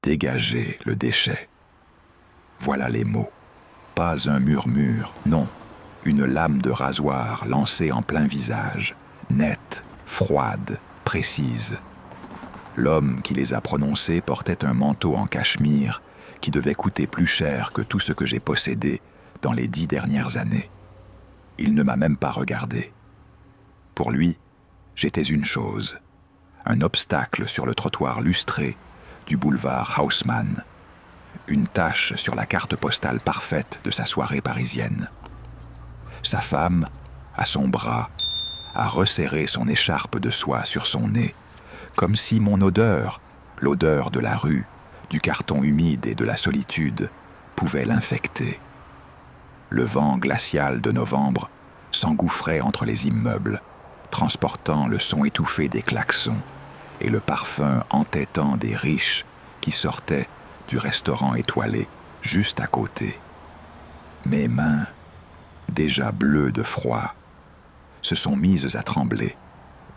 Dégager le déchet. Voilà les mots. Pas un murmure, non. Une lame de rasoir lancée en plein visage, nette, froide, précise. L'homme qui les a prononcés portait un manteau en cachemire qui devait coûter plus cher que tout ce que j'ai possédé dans les 10 dernières années. Il ne m'a même pas regardé. Pour lui, j'étais une chose, un obstacle sur le trottoir lustré du boulevard Haussmann, une tache sur la carte postale parfaite de sa soirée parisienne. Sa femme, à son bras, a resserré son écharpe de soie sur son nez, comme si mon odeur, l'odeur de la rue, du carton humide et de la solitude, pouvait l'infecter. Le vent glacial de novembre s'engouffrait entre les immeubles, transportant le son étouffé des klaxons et le parfum entêtant des riches qui sortaient du restaurant étoilé juste à côté. Mes mains, déjà bleues de froid, se sont mises à trembler,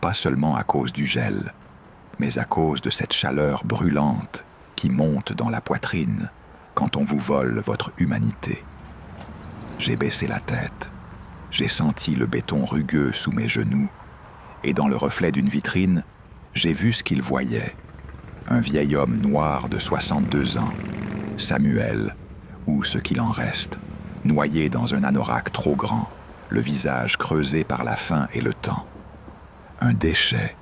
pas seulement à cause du gel, mais à cause de cette chaleur brûlante qui monte dans la poitrine quand on vous vole votre humanité. J'ai baissé la tête, j'ai senti le béton rugueux sous mes genoux, et dans le reflet d'une vitrine, j'ai vu ce qu'il voyait. Un vieil homme noir de 62 ans, Samuel, ou ce qu'il en reste, noyé dans un anorak trop grand, le visage creusé par la faim et le temps. Un déchet.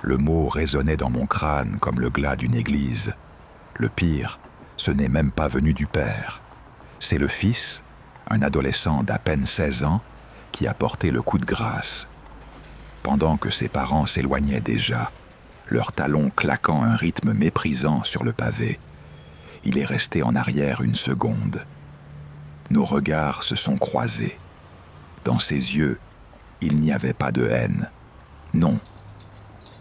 Le mot résonnait dans mon crâne comme le glas d'une église. Le pire, ce n'est même pas venu du père. C'est le fils, un adolescent d'à peine 16 ans, qui a porté le coup de grâce. Pendant que ses parents s'éloignaient déjà, leurs talons claquant un rythme méprisant sur le pavé, il est resté en arrière une seconde. Nos regards se sont croisés. Dans ses yeux, il n'y avait pas de haine. Non.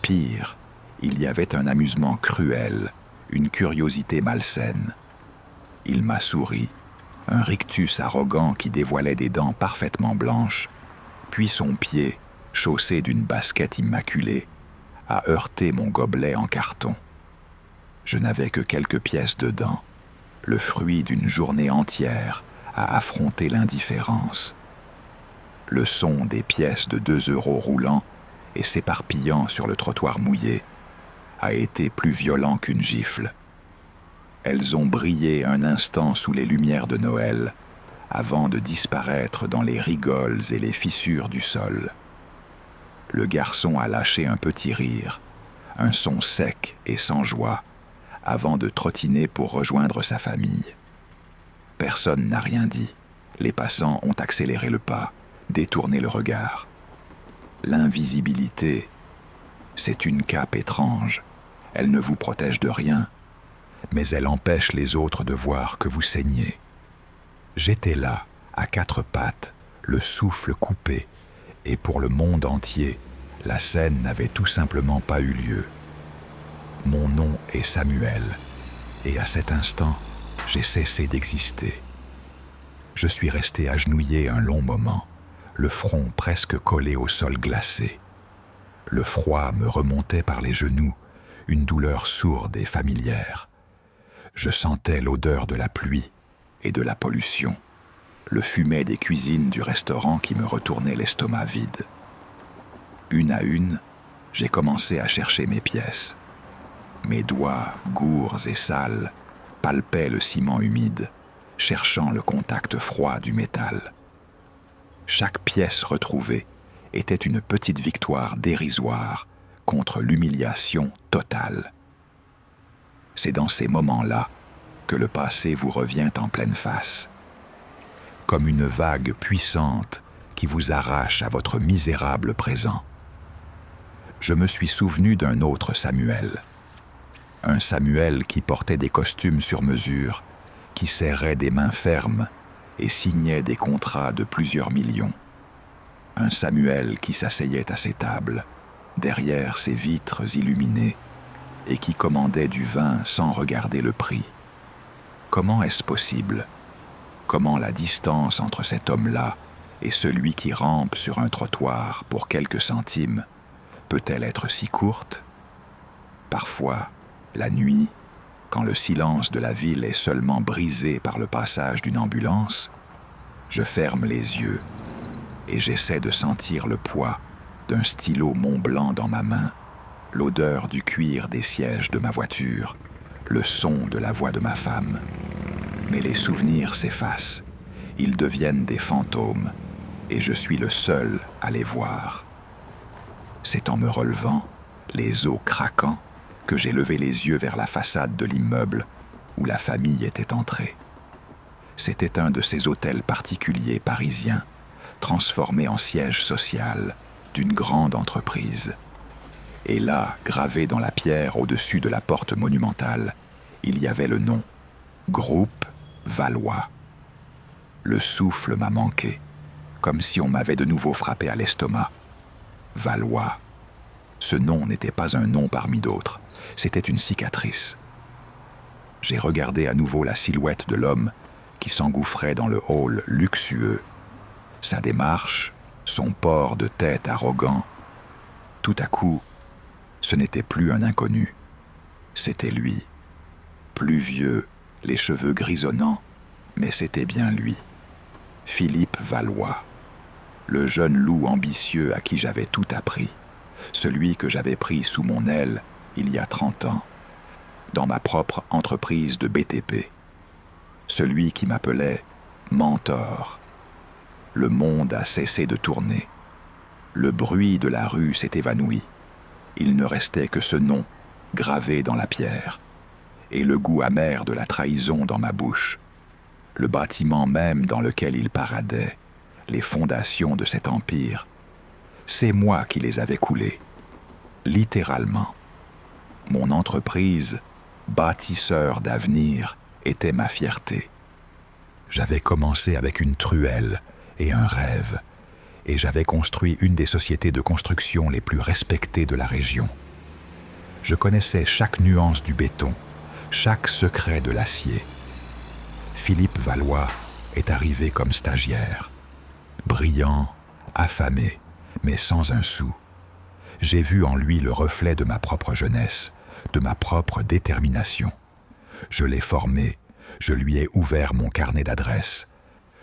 Pire, il y avait un amusement cruel, une curiosité malsaine. Il m'a souri, un rictus arrogant qui dévoilait des dents parfaitement blanches, puis son pied, chaussé d'une basket immaculée, a heurté mon gobelet en carton. Je n'avais que quelques pièces dedans, le fruit d'une journée entière à affronter l'indifférence. Le son des pièces de 2 € roulant et s'éparpillant sur le trottoir mouillé a été plus violent qu'une gifle. Elles ont brillé un instant sous les lumières de Noël, avant de disparaître dans les rigoles et les fissures du sol. Le garçon a lâché un petit rire, un son sec et sans joie, avant de trottiner pour rejoindre sa famille. Personne n'a rien dit. Les passants ont accéléré le pas, détourné le regard. L'invisibilité, c'est une cape étrange. Elle ne vous protège de rien, mais elle empêche les autres de voir que vous saignez. J'étais là, à 4 pattes, le souffle coupé, et pour le monde entier, la scène n'avait tout simplement pas eu lieu. Mon nom est Samuel, et à cet instant, j'ai cessé d'exister. Je suis resté agenouillé un long moment, le front presque collé au sol glacé. Le froid me remontait par les genoux, une douleur sourde et familière. Je sentais l'odeur de la pluie et de la pollution, le fumet des cuisines du restaurant qui me retournait l'estomac vide. Une à une, j'ai commencé à chercher mes pièces. Mes doigts, gourds et sales, palpaient le ciment humide, cherchant le contact froid du métal. Chaque pièce retrouvée était une petite victoire dérisoire contre l'humiliation totale. C'est dans ces moments-là que le passé vous revient en pleine face, comme une vague puissante qui vous arrache à votre misérable présent. Je me suis souvenu d'un autre Samuel, un Samuel qui portait des costumes sur mesure, qui serrait des mains fermes et signait des contrats de plusieurs millions. Un Samuel qui s'asseyait à ses tables, derrière ses vitres illuminées, et qui commandait du vin sans regarder le prix. Comment est-ce possible? Comment la distance entre cet homme-là et celui qui rampe sur un trottoir pour quelques centimes peut-elle être si courte? Parfois, la nuit, quand le silence de la ville est seulement brisé par le passage d'une ambulance, je ferme les yeux et j'essaie de sentir le poids d'un stylo Mont-Blanc dans ma main, l'odeur du cuir des sièges de ma voiture, le son de la voix de ma femme. Mais les souvenirs s'effacent, ils deviennent des fantômes, et je suis le seul à les voir. C'est en me relevant, les os craquants, que j'ai levé les yeux vers la façade de l'immeuble où la famille était entrée. C'était un de ces hôtels particuliers parisiens, transformés en siège social d'une grande entreprise. Et là, gravé dans la pierre au-dessus de la porte monumentale, il y avait le nom « Groupe Valois ». Le souffle m'a manqué, comme si on m'avait de nouveau frappé à l'estomac. Valois. Ce nom n'était pas un nom parmi d'autres, c'était une cicatrice. J'ai regardé à nouveau la silhouette de l'homme qui s'engouffrait dans le hall luxueux. Sa démarche, son port de tête arrogant. Tout à coup, ce n'était plus un inconnu, c'était lui. Plus vieux, les cheveux grisonnants, mais c'était bien lui. Philippe Valois, le jeune loup ambitieux à qui j'avais tout appris, celui que j'avais pris sous mon aile il y a 30 ans, dans ma propre entreprise de BTP, celui qui m'appelait mentor. Le monde a cessé de tourner, le bruit de la rue s'est évanoui, il ne restait que ce nom gravé dans la pierre, et le goût amer de la trahison dans ma bouche. Le bâtiment même dans lequel il paradait, les fondations de cet empire, c'est moi qui les avais coulées, littéralement. Mon entreprise, bâtisseur d'avenir, était ma fierté. J'avais commencé avec une truelle et un rêve, et j'avais construit une des sociétés de construction les plus respectées de la région. Je connaissais chaque nuance du béton, chaque secret de l'acier. Philippe Valois est arrivé comme stagiaire. Brillant, affamé, mais sans un sou. J'ai vu en lui le reflet de ma propre jeunesse, de ma propre détermination. Je l'ai formé, je lui ai ouvert mon carnet d'adresses.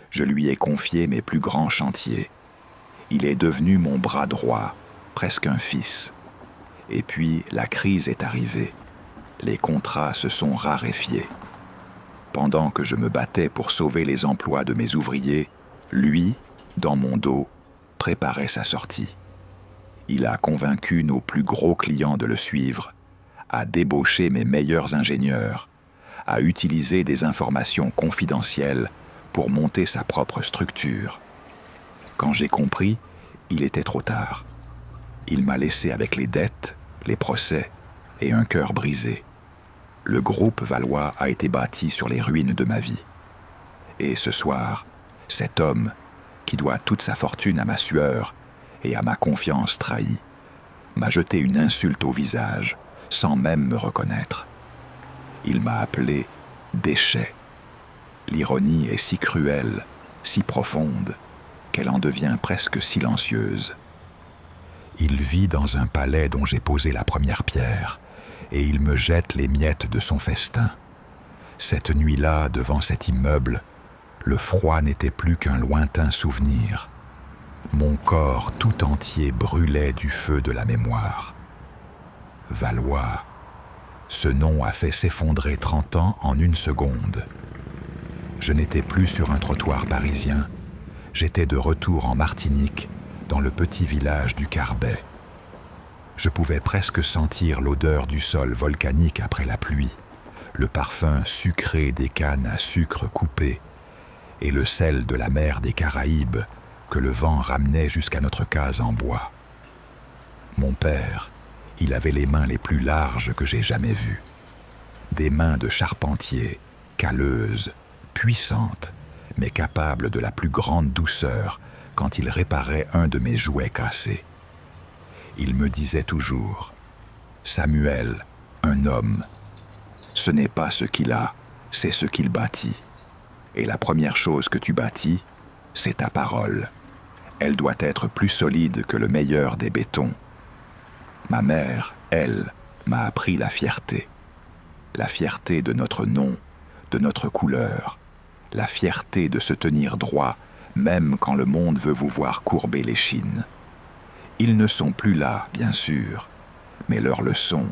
Je lui ai confié mes plus grands chantiers. Il est devenu mon bras droit, presque un fils. Et puis la crise est arrivée. Les contrats se sont raréfiés. Pendant que je me battais pour sauver les emplois de mes ouvriers, lui, dans mon dos, préparait sa sortie. Il a convaincu nos plus gros clients de le suivre, a débauché mes meilleurs ingénieurs, a utilisé des informations confidentielles pour monter sa propre structure. Quand j'ai compris, il était trop tard. Il m'a laissé avec les dettes, les procès et un cœur brisé. Le groupe Valois a été bâti sur les ruines de ma vie. Et ce soir, cet homme, qui doit toute sa fortune à ma sueur et à ma confiance trahie, m'a jeté une insulte au visage, sans même me reconnaître. Il m'a appelé déchet. L'ironie est si cruelle, si profonde, qu'elle en devient presque silencieuse. Il vit dans un palais dont j'ai posé la première pierre, et il me jette les miettes de son festin. Cette nuit-là, devant cet immeuble, le froid n'était plus qu'un lointain souvenir. Mon corps tout entier brûlait du feu de la mémoire. Valois, ce nom a fait s'effondrer 30 ans en une seconde. Je n'étais plus sur un trottoir parisien, j'étais de retour en Martinique, dans le petit village du Carbet. Je pouvais presque sentir l'odeur du sol volcanique après la pluie, le parfum sucré des cannes à sucre coupé et le sel de la mer des Caraïbes que le vent ramenait jusqu'à notre case en bois. Mon père, il avait les mains les plus larges que j'ai jamais vues. Des mains de charpentier, calleuses, puissantes, mais capables de la plus grande douceur quand il réparait un de mes jouets cassés. Il me disait toujours « Samuel, un homme, ce n'est pas ce qu'il a, c'est ce qu'il bâtit. Et la première chose que tu bâtis, c'est ta parole. Elle doit être plus solide que le meilleur des bétons. » Ma mère, elle, m'a appris la fierté. la fierté de notre nom, de notre couleur, la fierté de se tenir droit, même quand le monde veut vous voir courber l'échine. Ils ne sont plus là, bien sûr, mais leurs leçons,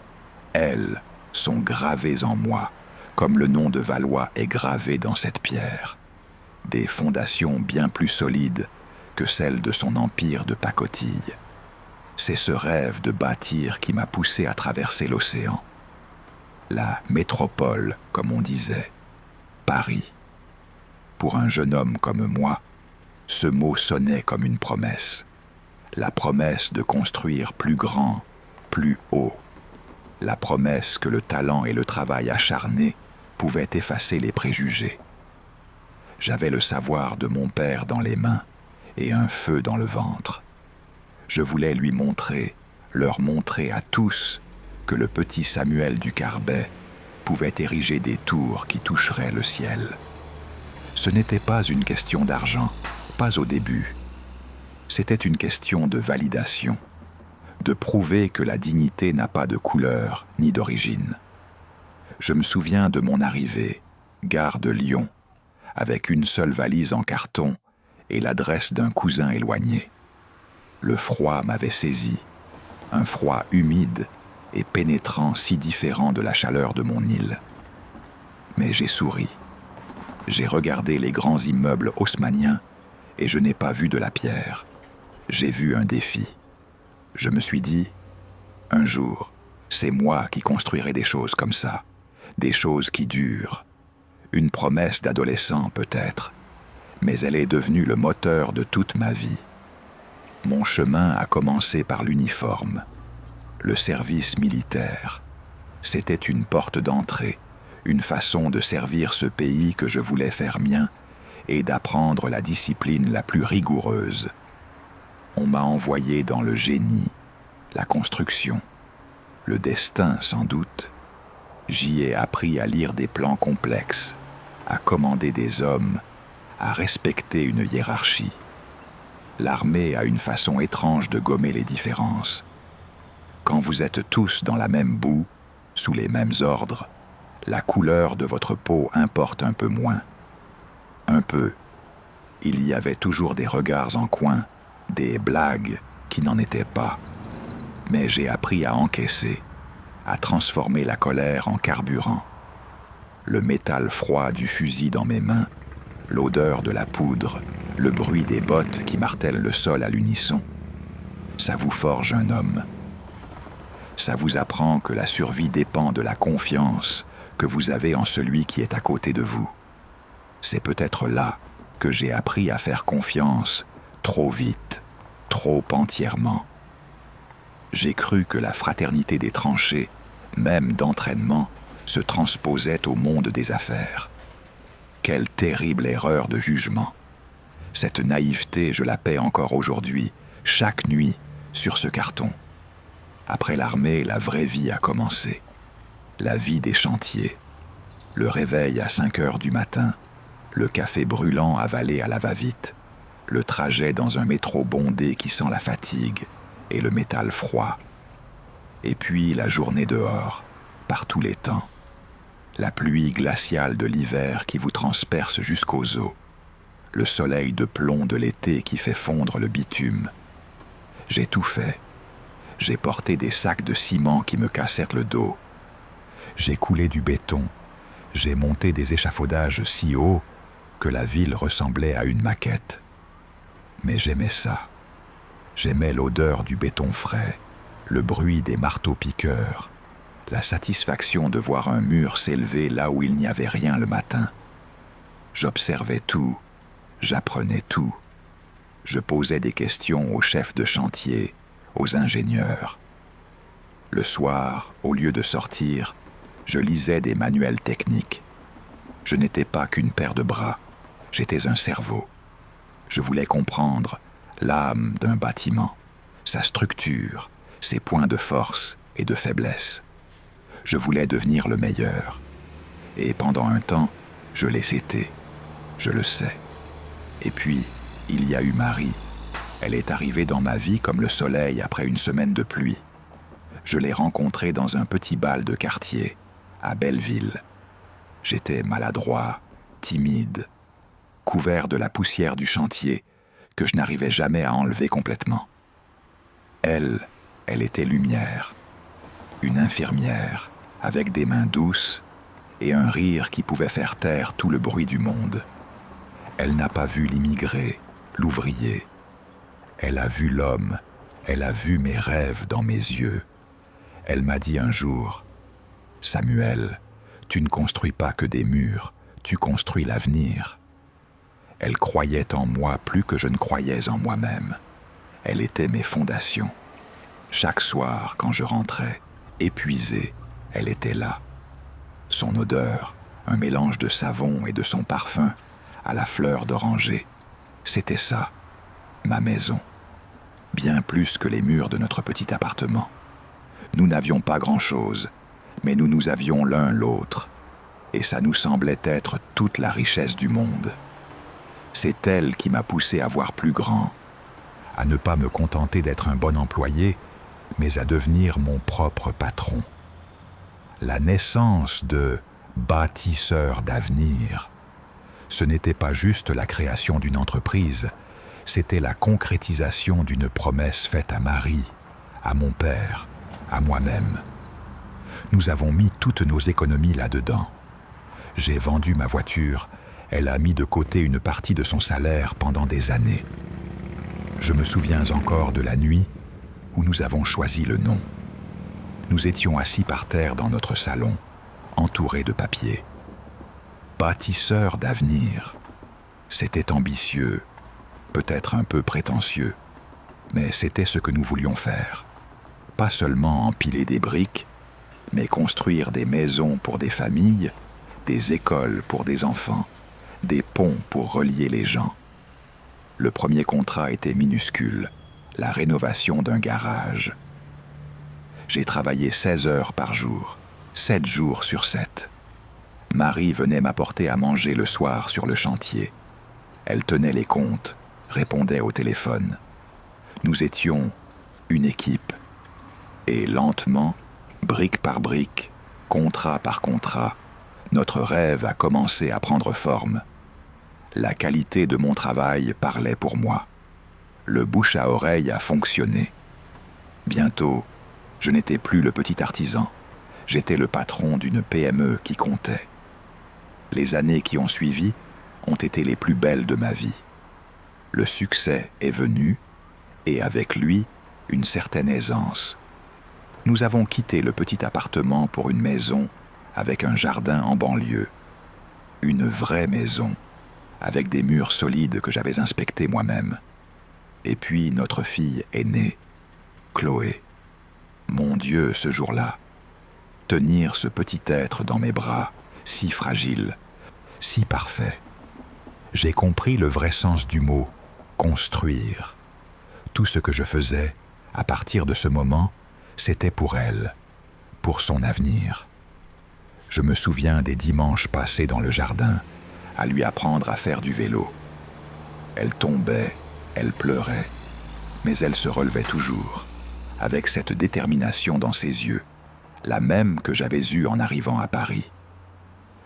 elles, sont gravées en moi, comme le nom de Valois est gravé dans cette pierre. Des fondations bien plus solides que celles de son empire de pacotille. C'est ce rêve de bâtir qui m'a poussé à traverser l'océan. La métropole, comme on disait, Paris. Pour un jeune homme comme moi, ce mot sonnait comme une promesse. La promesse de construire plus grand, plus haut. La promesse que le talent et le travail acharné pouvaient effacer les préjugés. J'avais le savoir de mon père dans les mains et un feu dans le ventre. Je voulais lui montrer, leur montrer à tous que le petit Samuel du Carbet pouvait ériger des tours qui toucheraient le ciel. Ce n'était pas une question d'argent, pas au début. C'était une question de validation, de prouver que la dignité n'a pas de couleur ni d'origine. Je me souviens de mon arrivée, gare de Lyon, avec une seule valise en carton et l'adresse d'un cousin éloigné. Le froid m'avait saisi, un froid humide et pénétrant si différent de la chaleur de mon île. Mais j'ai souri. J'ai regardé les grands immeubles haussmanniens et je n'ai pas vu de la pierre. J'ai vu un défi. Je me suis dit, un jour, c'est moi qui construirai des choses comme ça, des choses qui durent. Une promesse d'adolescent peut-être, mais elle est devenue le moteur de toute ma vie. Mon chemin a commencé par l'uniforme, le service militaire. C'était une porte d'entrée, une façon de servir ce pays que je voulais faire mien et d'apprendre la discipline la plus rigoureuse. On m'a envoyé dans le génie, la construction, le destin sans doute. J'y ai appris à lire des plans complexes, à commander des hommes, à respecter une hiérarchie. L'armée a une façon étrange de gommer les différences. Quand vous êtes tous dans la même boue, sous les mêmes ordres, la couleur de votre peau importe un peu moins. Un peu. Il y avait toujours des regards en coin, des blagues qui n'en étaient pas. Mais j'ai appris à encaisser, à transformer la colère en carburant. Le métal froid du fusil dans mes mains, l'odeur de la poudre, le bruit des bottes qui martèlent le sol à l'unisson. Ça vous forge un homme. Ça vous apprend que la survie dépend de la confiance que vous avez en celui qui est à côté de vous. C'est peut-être là que j'ai appris à faire confiance trop vite, trop entièrement. J'ai cru que la fraternité des tranchées, même d'entraînement, se transposait au monde des affaires. Quelle terrible erreur de jugement. Cette naïveté, je la paie encore aujourd'hui, chaque nuit, sur ce carton. Après l'armée, la vraie vie a commencé. La vie des chantiers. Le réveil à 5 heures du matin, le café brûlant avalé à la va-vite, le trajet dans un métro bondé qui sent la fatigue et le métal froid. Et puis la journée dehors, par tous les temps. La pluie glaciale de l'hiver qui vous transperce jusqu'aux os. Le soleil de plomb de l'été qui fait fondre le bitume. J'ai tout fait. J'ai porté des sacs de ciment qui me cassèrent le dos. J'ai coulé du béton. J'ai monté des échafaudages si hauts que la ville ressemblait à une maquette. Mais j'aimais ça. J'aimais l'odeur du béton frais, le bruit des marteaux-piqueurs, la satisfaction de voir un mur s'élever là où il n'y avait rien le matin. J'observais tout, j'apprenais tout. Je posais des questions aux chefs de chantier, aux ingénieurs. Le soir, au lieu de sortir, je lisais des manuels techniques. Je n'étais pas qu'une paire de bras, j'étais un cerveau. Je voulais comprendre l'âme d'un bâtiment, sa structure, ses points de force et de faiblesse. Je voulais devenir le meilleur. Et pendant un temps, je l'ai été. Je le sais. Et puis, il y a eu Marie. Elle est arrivée dans ma vie comme le soleil après une semaine de pluie. Je l'ai rencontrée dans un petit bal de quartier, à Belleville. J'étais maladroit, timide, couvert de la poussière du chantier que je n'arrivais jamais à enlever complètement. Elle était lumière, une infirmière avec des mains douces et un rire qui pouvait faire taire tout le bruit du monde. Elle n'a pas vu l'immigré, l'ouvrier. Elle a vu l'homme, elle a vu mes rêves dans mes yeux. Elle m'a dit un jour, « Samuel, tu ne construis pas que des murs, tu construis l'avenir. » Elle croyait en moi plus que je ne croyais en moi-même. Elle était mes fondations. Chaque soir, quand je rentrais, épuisé, elle était là. Son odeur, un mélange de savon et de son parfum, à la fleur d'oranger, c'était ça, ma maison. Bien plus que les murs de notre petit appartement. Nous n'avions pas grand-chose, mais nous nous avions l'un l'autre, et ça nous semblait être toute la richesse du monde. C'est elle qui m'a poussé à voir plus grand, à ne pas me contenter d'être un bon employé, mais à devenir mon propre patron. La naissance de bâtisseur d'avenir, ce n'était pas juste la création d'une entreprise, c'était la concrétisation d'une promesse faite à Marie, à mon père, à moi-même. Nous avons mis toutes nos économies là-dedans. J'ai vendu ma voiture, elle a mis de côté une partie de son salaire pendant des années. Je me souviens encore de la nuit où nous avons choisi le nom. Nous étions assis par terre dans notre salon, entourés de papier. Bâtisseur d'avenir. C'était ambitieux, peut-être un peu prétentieux, mais c'était ce que nous voulions faire. Pas seulement empiler des briques, mais construire des maisons pour des familles, des écoles pour des enfants, des ponts pour relier les gens. Le premier contrat était minuscule, la rénovation d'un garage. J'ai travaillé 16 heures par jour, 7 jours sur 7. Marie venait m'apporter à manger le soir sur le chantier. Elle tenait les comptes, répondait au téléphone. Nous étions une équipe. Et lentement, brique par brique, contrat par contrat, notre rêve a commencé à prendre forme. La qualité de mon travail parlait pour moi. Le bouche à oreille a fonctionné. Bientôt, je n'étais plus le petit artisan. J'étais le patron d'une PME qui comptait. Les années qui ont suivi ont été les plus belles de ma vie. Le succès est venu, et avec lui, une certaine aisance. Nous avons quitté le petit appartement pour une maison avec un jardin en banlieue. Une vraie maison, avec des murs solides que j'avais inspectés moi-même. Et puis notre fille est née, Chloé. Mon Dieu, ce jour-là, tenir ce petit être dans mes bras, si fragile, si parfait. J'ai compris le vrai sens du mot « construire ». Tout ce que je faisais, à partir de ce moment, c'était pour elle, pour son avenir. Je me souviens des dimanches passés dans le jardin, à lui apprendre à faire du vélo. Elle tombait, elle pleurait, mais elle se relevait toujours, avec cette détermination dans ses yeux, la même que j'avais eue en arrivant à Paris.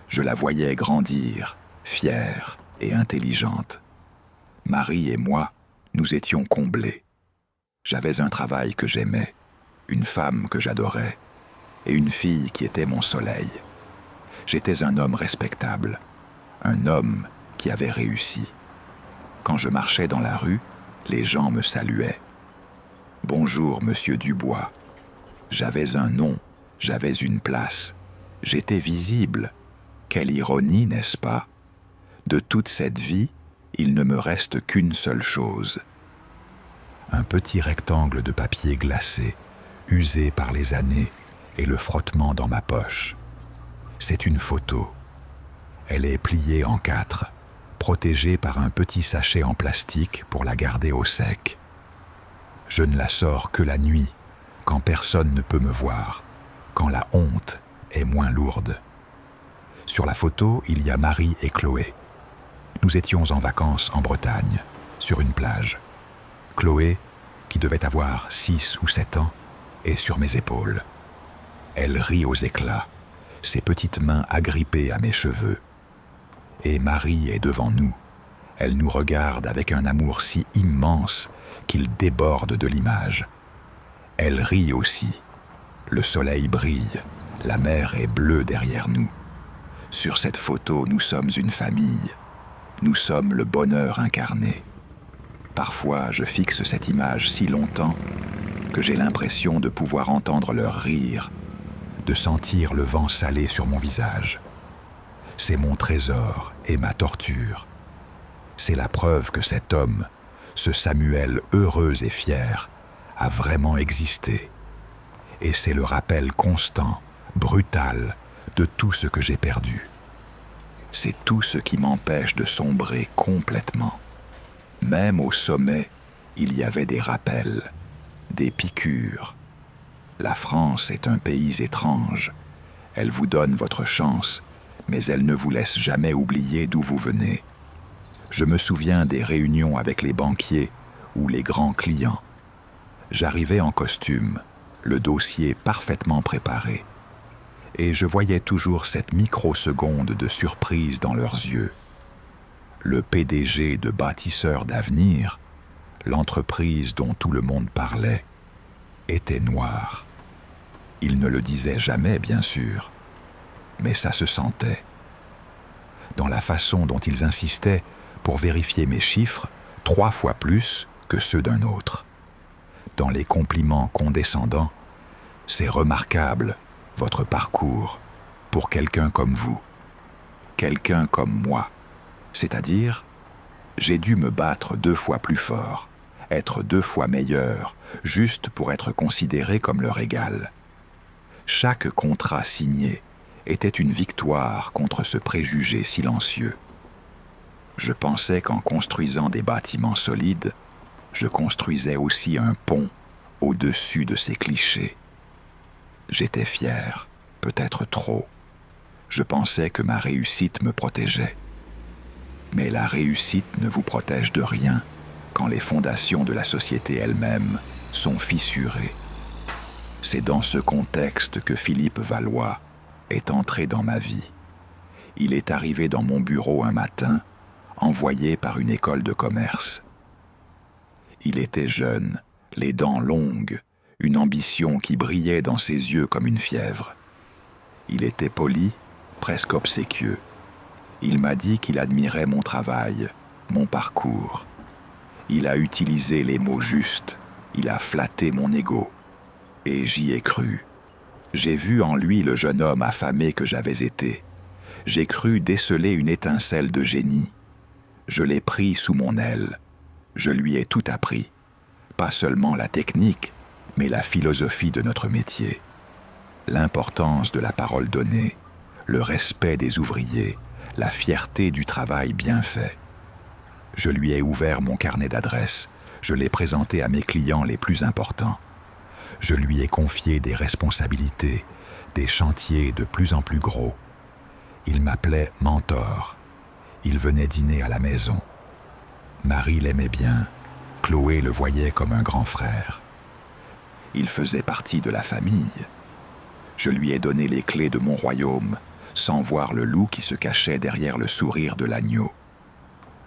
Je la voyais grandir, fière et intelligente. Marie et moi, nous étions comblés. J'avais un travail que j'aimais, une femme que j'adorais, et une fille qui était mon soleil. J'étais un homme respectable, un homme qui avait réussi. Quand je marchais dans la rue, les gens me saluaient. « Bonjour, monsieur Dubois. » J'avais un nom, j'avais une place. J'étais visible. Quelle ironie, n'est-ce pas? De toute cette vie, il ne me reste qu'une seule chose. Un petit rectangle de papier glacé, usé par les années, et le frottement dans ma poche. C'est une photo. Elle est pliée en 4, protégée par un petit sachet en plastique pour la garder au sec. Je ne la sors que la nuit, quand personne ne peut me voir, quand la honte est moins lourde. Sur la photo, il y a Marie et Chloé. Nous étions en vacances en Bretagne, sur une plage. Chloé, qui devait avoir 6 ou 7 ans, est sur mes épaules. Elle rit aux éclats. ses petites mains agrippées à mes cheveux. Et Marie est devant nous. Elle nous regarde avec un amour si immense qu'il déborde de l'image. Elle rit aussi. Le soleil brille, la mer est bleue derrière nous. Sur cette photo, nous sommes une famille. Nous sommes le bonheur incarné. Parfois, je fixe cette image si longtemps que j'ai l'impression de pouvoir entendre leur rire, de sentir le vent salé sur mon visage. C'est mon trésor et ma torture. C'est la preuve que cet homme, ce Samuel heureux et fier, a vraiment existé. Et c'est le rappel constant, brutal, de tout ce que j'ai perdu. C'est tout ce qui m'empêche de sombrer complètement. Même au sommet, il y avait des rappels, des piqûres. La France est un pays étrange. Elle vous donne votre chance, mais elle ne vous laisse jamais oublier d'où vous venez. Je me souviens des réunions avec les banquiers ou les grands clients. J'arrivais en costume, le dossier parfaitement préparé. Et je voyais toujours cette microseconde de surprise dans leurs yeux. Le PDG de Bâtisseurs d'Avenir, l'entreprise dont tout le monde parlait, était noir. Il ne le disait jamais, bien sûr, mais ça se sentait. Dans la façon dont ils insistaient pour vérifier mes chiffres 3 fois plus que ceux d'un autre. Dans les compliments condescendants, c'est remarquable, votre parcours, pour quelqu'un comme vous, quelqu'un comme moi. C'est-à-dire, j'ai dû me battre 2 fois plus fort, être 2 fois meilleur, juste pour être considéré comme leur égal. Chaque contrat signé était une victoire contre ce préjugé silencieux. Je pensais qu'en construisant des bâtiments solides, je construisais aussi un pont au-dessus de ces clichés. J'étais fier, peut-être trop. Je pensais que ma réussite me protégeait. Mais la réussite ne vous protège de rien quand les fondations de la société elle-même sont fissurées. C'est dans ce contexte que Philippe Valois est entré dans ma vie. Il est arrivé dans mon bureau un matin, envoyé par une école de commerce. Il était jeune, les dents longues, une ambition qui brillait dans ses yeux comme une fièvre. Il était poli, presque obséquieux. Il m'a dit qu'il admirait mon travail, mon parcours. Il a utilisé les mots justes, il a flatté mon ego. Et j'y ai cru. J'ai vu en lui le jeune homme affamé que j'avais été. J'ai cru déceler une étincelle de génie. Je l'ai pris sous mon aile. Je lui ai tout appris. Pas seulement la technique, mais la philosophie de notre métier. L'importance de la parole donnée, le respect des ouvriers, la fierté du travail bien fait. Je lui ai ouvert mon carnet d'adresses. Je l'ai présenté à mes clients les plus importants. Je lui ai confié des responsabilités, des chantiers de plus en plus gros. Il m'appelait mentor. Il venait dîner à la maison. Marie l'aimait bien. Chloé le voyait comme un grand frère. Il faisait partie de la famille. Je lui ai donné les clés de mon royaume, sans voir le loup qui se cachait derrière le sourire de l'agneau.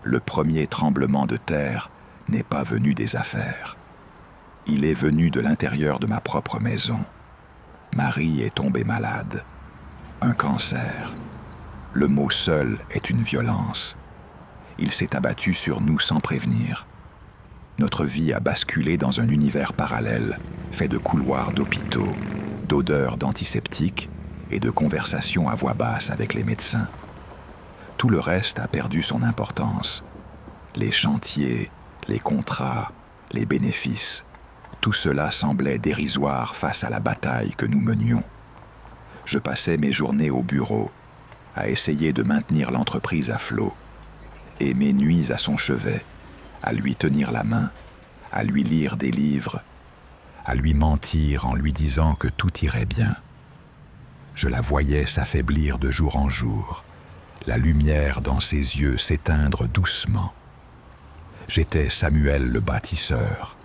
Le premier tremblement de terre n'est pas venu des affaires. Il est venu de l'intérieur de ma propre maison. Marie est tombée malade. Un cancer. Le mot seul est une violence. Il s'est abattu sur nous sans prévenir. Notre vie a basculé dans un univers parallèle, fait de couloirs d'hôpitaux, d'odeurs d'antiseptiques et de conversations à voix basse avec les médecins. Tout le reste a perdu son importance. Les chantiers, les contrats, les bénéfices, tout cela semblait dérisoire face à la bataille que nous menions. Je passais mes journées au bureau, à essayer de maintenir l'entreprise à flot, et mes nuits à son chevet, à lui tenir la main, à lui lire des livres, à lui mentir en lui disant que tout irait bien. Je la voyais s'affaiblir de jour en jour, la lumière dans ses yeux s'éteindre doucement. J'étais Samuel le bâtisseur,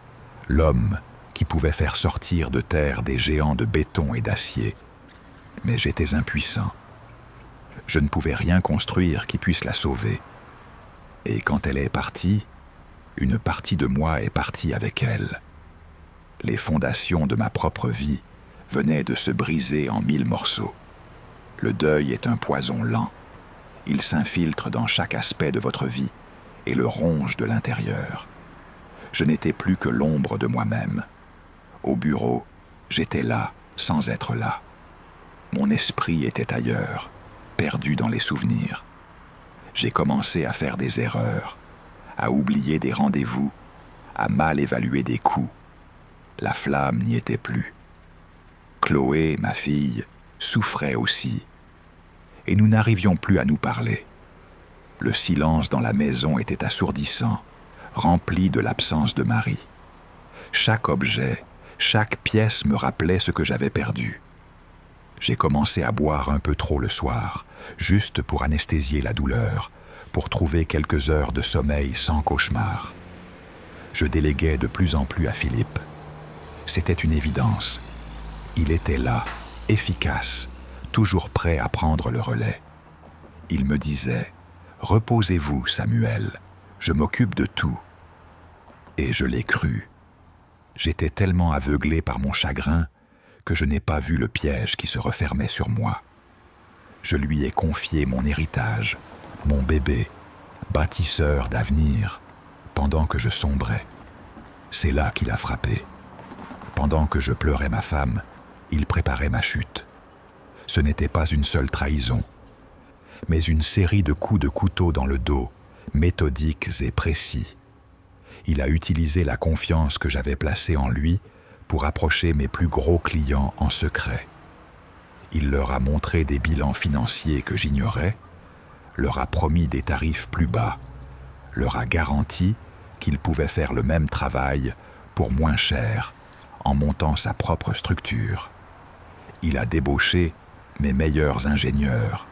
l'homme qui pouvait faire sortir de terre des géants de béton et d'acier, mais j'étais impuissant. Je ne pouvais rien construire qui puisse la sauver. Et quand elle est partie, une partie de moi est partie avec elle. Les fondations de ma propre vie venaient de se briser en 1000 morceaux. Le deuil est un poison lent. Il s'infiltre dans chaque aspect de votre vie et le ronge de l'intérieur. Je n'étais plus que l'ombre de moi-même. Au bureau, j'étais là, sans être là. Mon esprit était ailleurs, perdu dans les souvenirs. J'ai commencé à faire des erreurs, à oublier des rendez-vous, à mal évaluer des coups. La flamme n'y était plus. Chloé, ma fille, souffrait aussi. Et nous n'arrivions plus à nous parler. Le silence dans la maison était assourdissant, rempli de l'absence de Marie. Chaque objet, chaque pièce me rappelait ce que j'avais perdu. J'ai commencé à boire un peu trop le soir, juste pour anesthésier la douleur, pour trouver quelques heures de sommeil sans cauchemar. Je déléguais de plus en plus à Philippe. C'était une évidence. Il était là, efficace, toujours prêt à prendre le relais. Il me disait « Reposez-vous, Samuel, je m'occupe de tout. » Et je l'ai cru. J'étais tellement aveuglé par mon chagrin que je n'ai pas vu le piège qui se refermait sur moi. Je lui ai confié mon héritage, mon bébé, bâtisseur d'avenir, pendant que je sombrais. C'est là qu'il a frappé. Pendant que je pleurais ma femme, il préparait ma chute. Ce n'était pas une seule trahison, mais une série de coups de couteau dans le dos, méthodiques et précis. Il a utilisé la confiance que j'avais placée en lui pour approcher mes plus gros clients en secret. Il leur a montré des bilans financiers que j'ignorais, leur a promis des tarifs plus bas, leur a garanti qu'il pouvait faire le même travail pour moins cher en montant sa propre structure. Il a débauché mes meilleurs ingénieurs,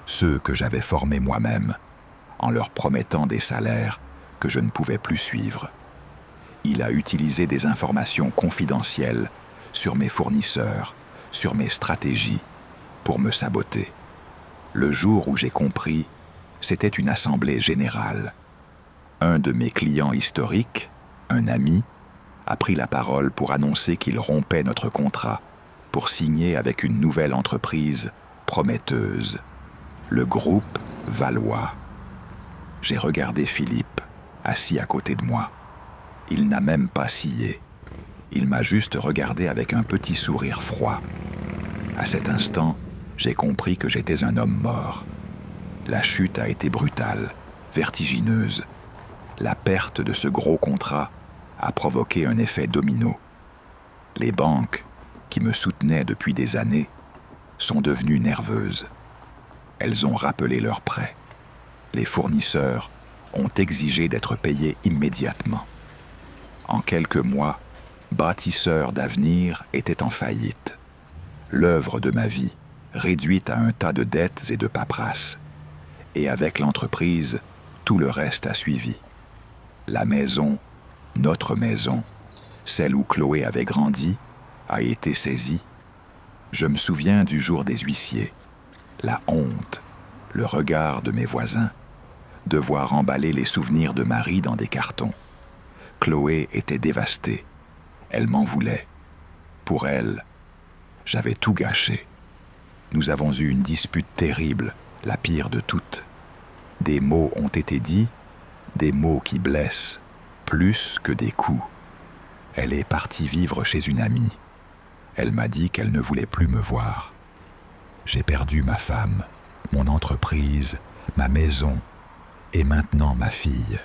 ceux que j'avais formés moi-même, en leur promettant des salaires que je ne pouvais plus suivre. Il a utilisé des informations confidentielles sur mes fournisseurs, sur mes stratégies, pour me saboter. Le jour où j'ai compris, c'était une assemblée générale. Un de mes clients historiques, un ami, a pris la parole pour annoncer qu'il rompait notre contrat pour signer avec une nouvelle entreprise prometteuse, le groupe Valois. J'ai regardé Philippe, assis à côté de moi. Il n'a même pas scié. Il m'a juste regardé avec un petit sourire froid. À cet instant, j'ai compris que j'étais un homme mort. La chute a été brutale, vertigineuse. La perte de ce gros contrat a provoqué un effet domino. Les banques, qui me soutenaient depuis des années, sont devenues nerveuses. Elles ont rappelé leurs prêts. Les fournisseurs ont exigé d'être payés immédiatement. En quelques mois, Bâtisseur d'avenir était en faillite. L'œuvre de ma vie, réduite à un tas de dettes et de paperasses. Et avec l'entreprise, tout le reste a suivi. La maison, notre maison, celle où Chloé avait grandi, a été saisie. Je me souviens du jour des huissiers, la honte, le regard de mes voisins, devoir emballer les souvenirs de Marie dans des cartons. Chloé était dévastée. Elle m'en voulait. Pour elle, j'avais tout gâché. Nous avons eu une dispute terrible, la pire de toutes. Des mots ont été dits, des mots qui blessent, plus que des coups. Elle est partie vivre chez une amie. Elle m'a dit qu'elle ne voulait plus me voir. J'ai perdu ma femme, mon entreprise, ma maison et maintenant ma fille.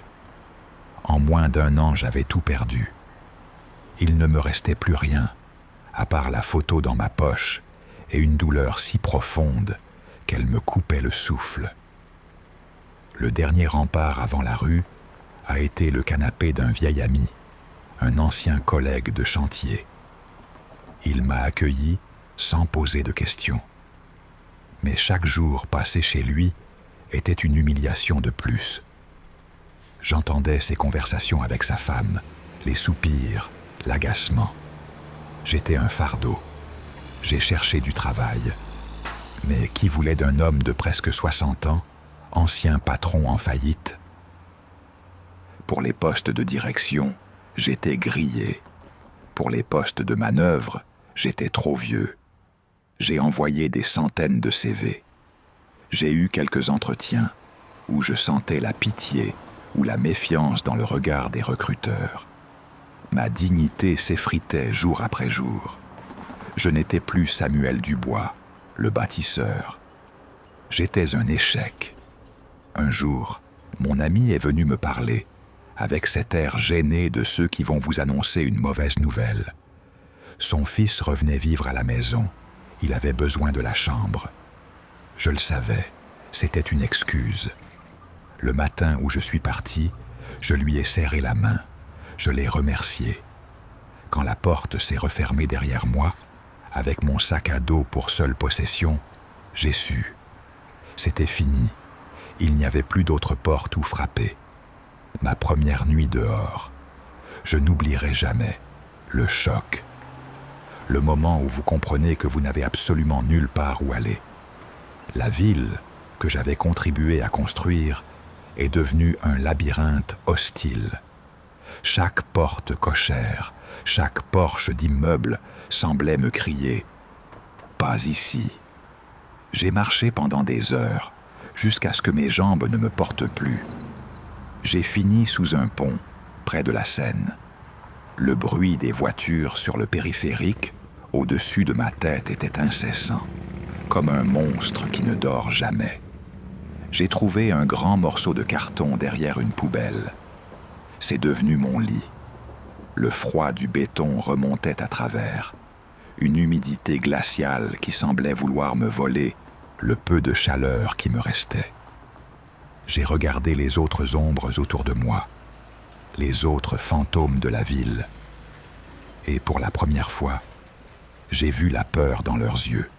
En moins d'1 an, j'avais tout perdu. Il ne me restait plus rien, à part la photo dans ma poche et une douleur si profonde qu'elle me coupait le souffle. Le dernier rempart avant la rue a été le canapé d'un vieil ami, un ancien collègue de chantier. Il m'a accueilli sans poser de questions. Mais chaque jour passé chez lui était une humiliation de plus. J'entendais ses conversations avec sa femme, les soupirs, l'agacement. J'étais un fardeau. J'ai cherché du travail. Mais qui voulait d'un homme de presque 60 ans, ancien patron en faillite? Pour les postes de direction, j'étais grillé. Pour les postes de manœuvre, j'étais trop vieux. J'ai envoyé des centaines de CV. J'ai eu quelques entretiens où je sentais la pitié ou la méfiance dans le regard des recruteurs. Ma dignité s'effritait jour après jour. Je n'étais plus Samuel Dubois, le bâtisseur. J'étais un échec. Un jour, mon ami est venu me parler, avec cet air gêné de ceux qui vont vous annoncer une mauvaise nouvelle. Son fils revenait vivre à la maison. Il avait besoin de la chambre. Je le savais, c'était une excuse. Le matin où je suis parti, je lui ai serré la main. Je l'ai remercié. Quand la porte s'est refermée derrière moi, avec mon sac à dos pour seule possession, j'ai su. C'était fini. Il n'y avait plus d'autre porte où frapper. Ma première nuit dehors. Je n'oublierai jamais le choc. Le moment où vous comprenez que vous n'avez absolument nulle part où aller. La ville que j'avais contribué à construire est devenue un labyrinthe hostile. Chaque porte cochère, chaque porche d'immeuble semblait me crier « Pas ici ». J'ai marché pendant des heures, jusqu'à ce que mes jambes ne me portent plus. J'ai fini sous un pont, près de la Seine. Le bruit des voitures sur le périphérique, au-dessus de ma tête, était incessant, comme un monstre qui ne dort jamais. J'ai trouvé un grand morceau de carton derrière une poubelle. C'est devenu mon lit. Le froid du béton remontait à travers. Une humidité glaciale qui semblait vouloir me voler le peu de chaleur qui me restait. J'ai regardé les autres ombres autour de moi, les autres fantômes de la ville. Et pour la première fois, j'ai vu la peur dans leurs yeux.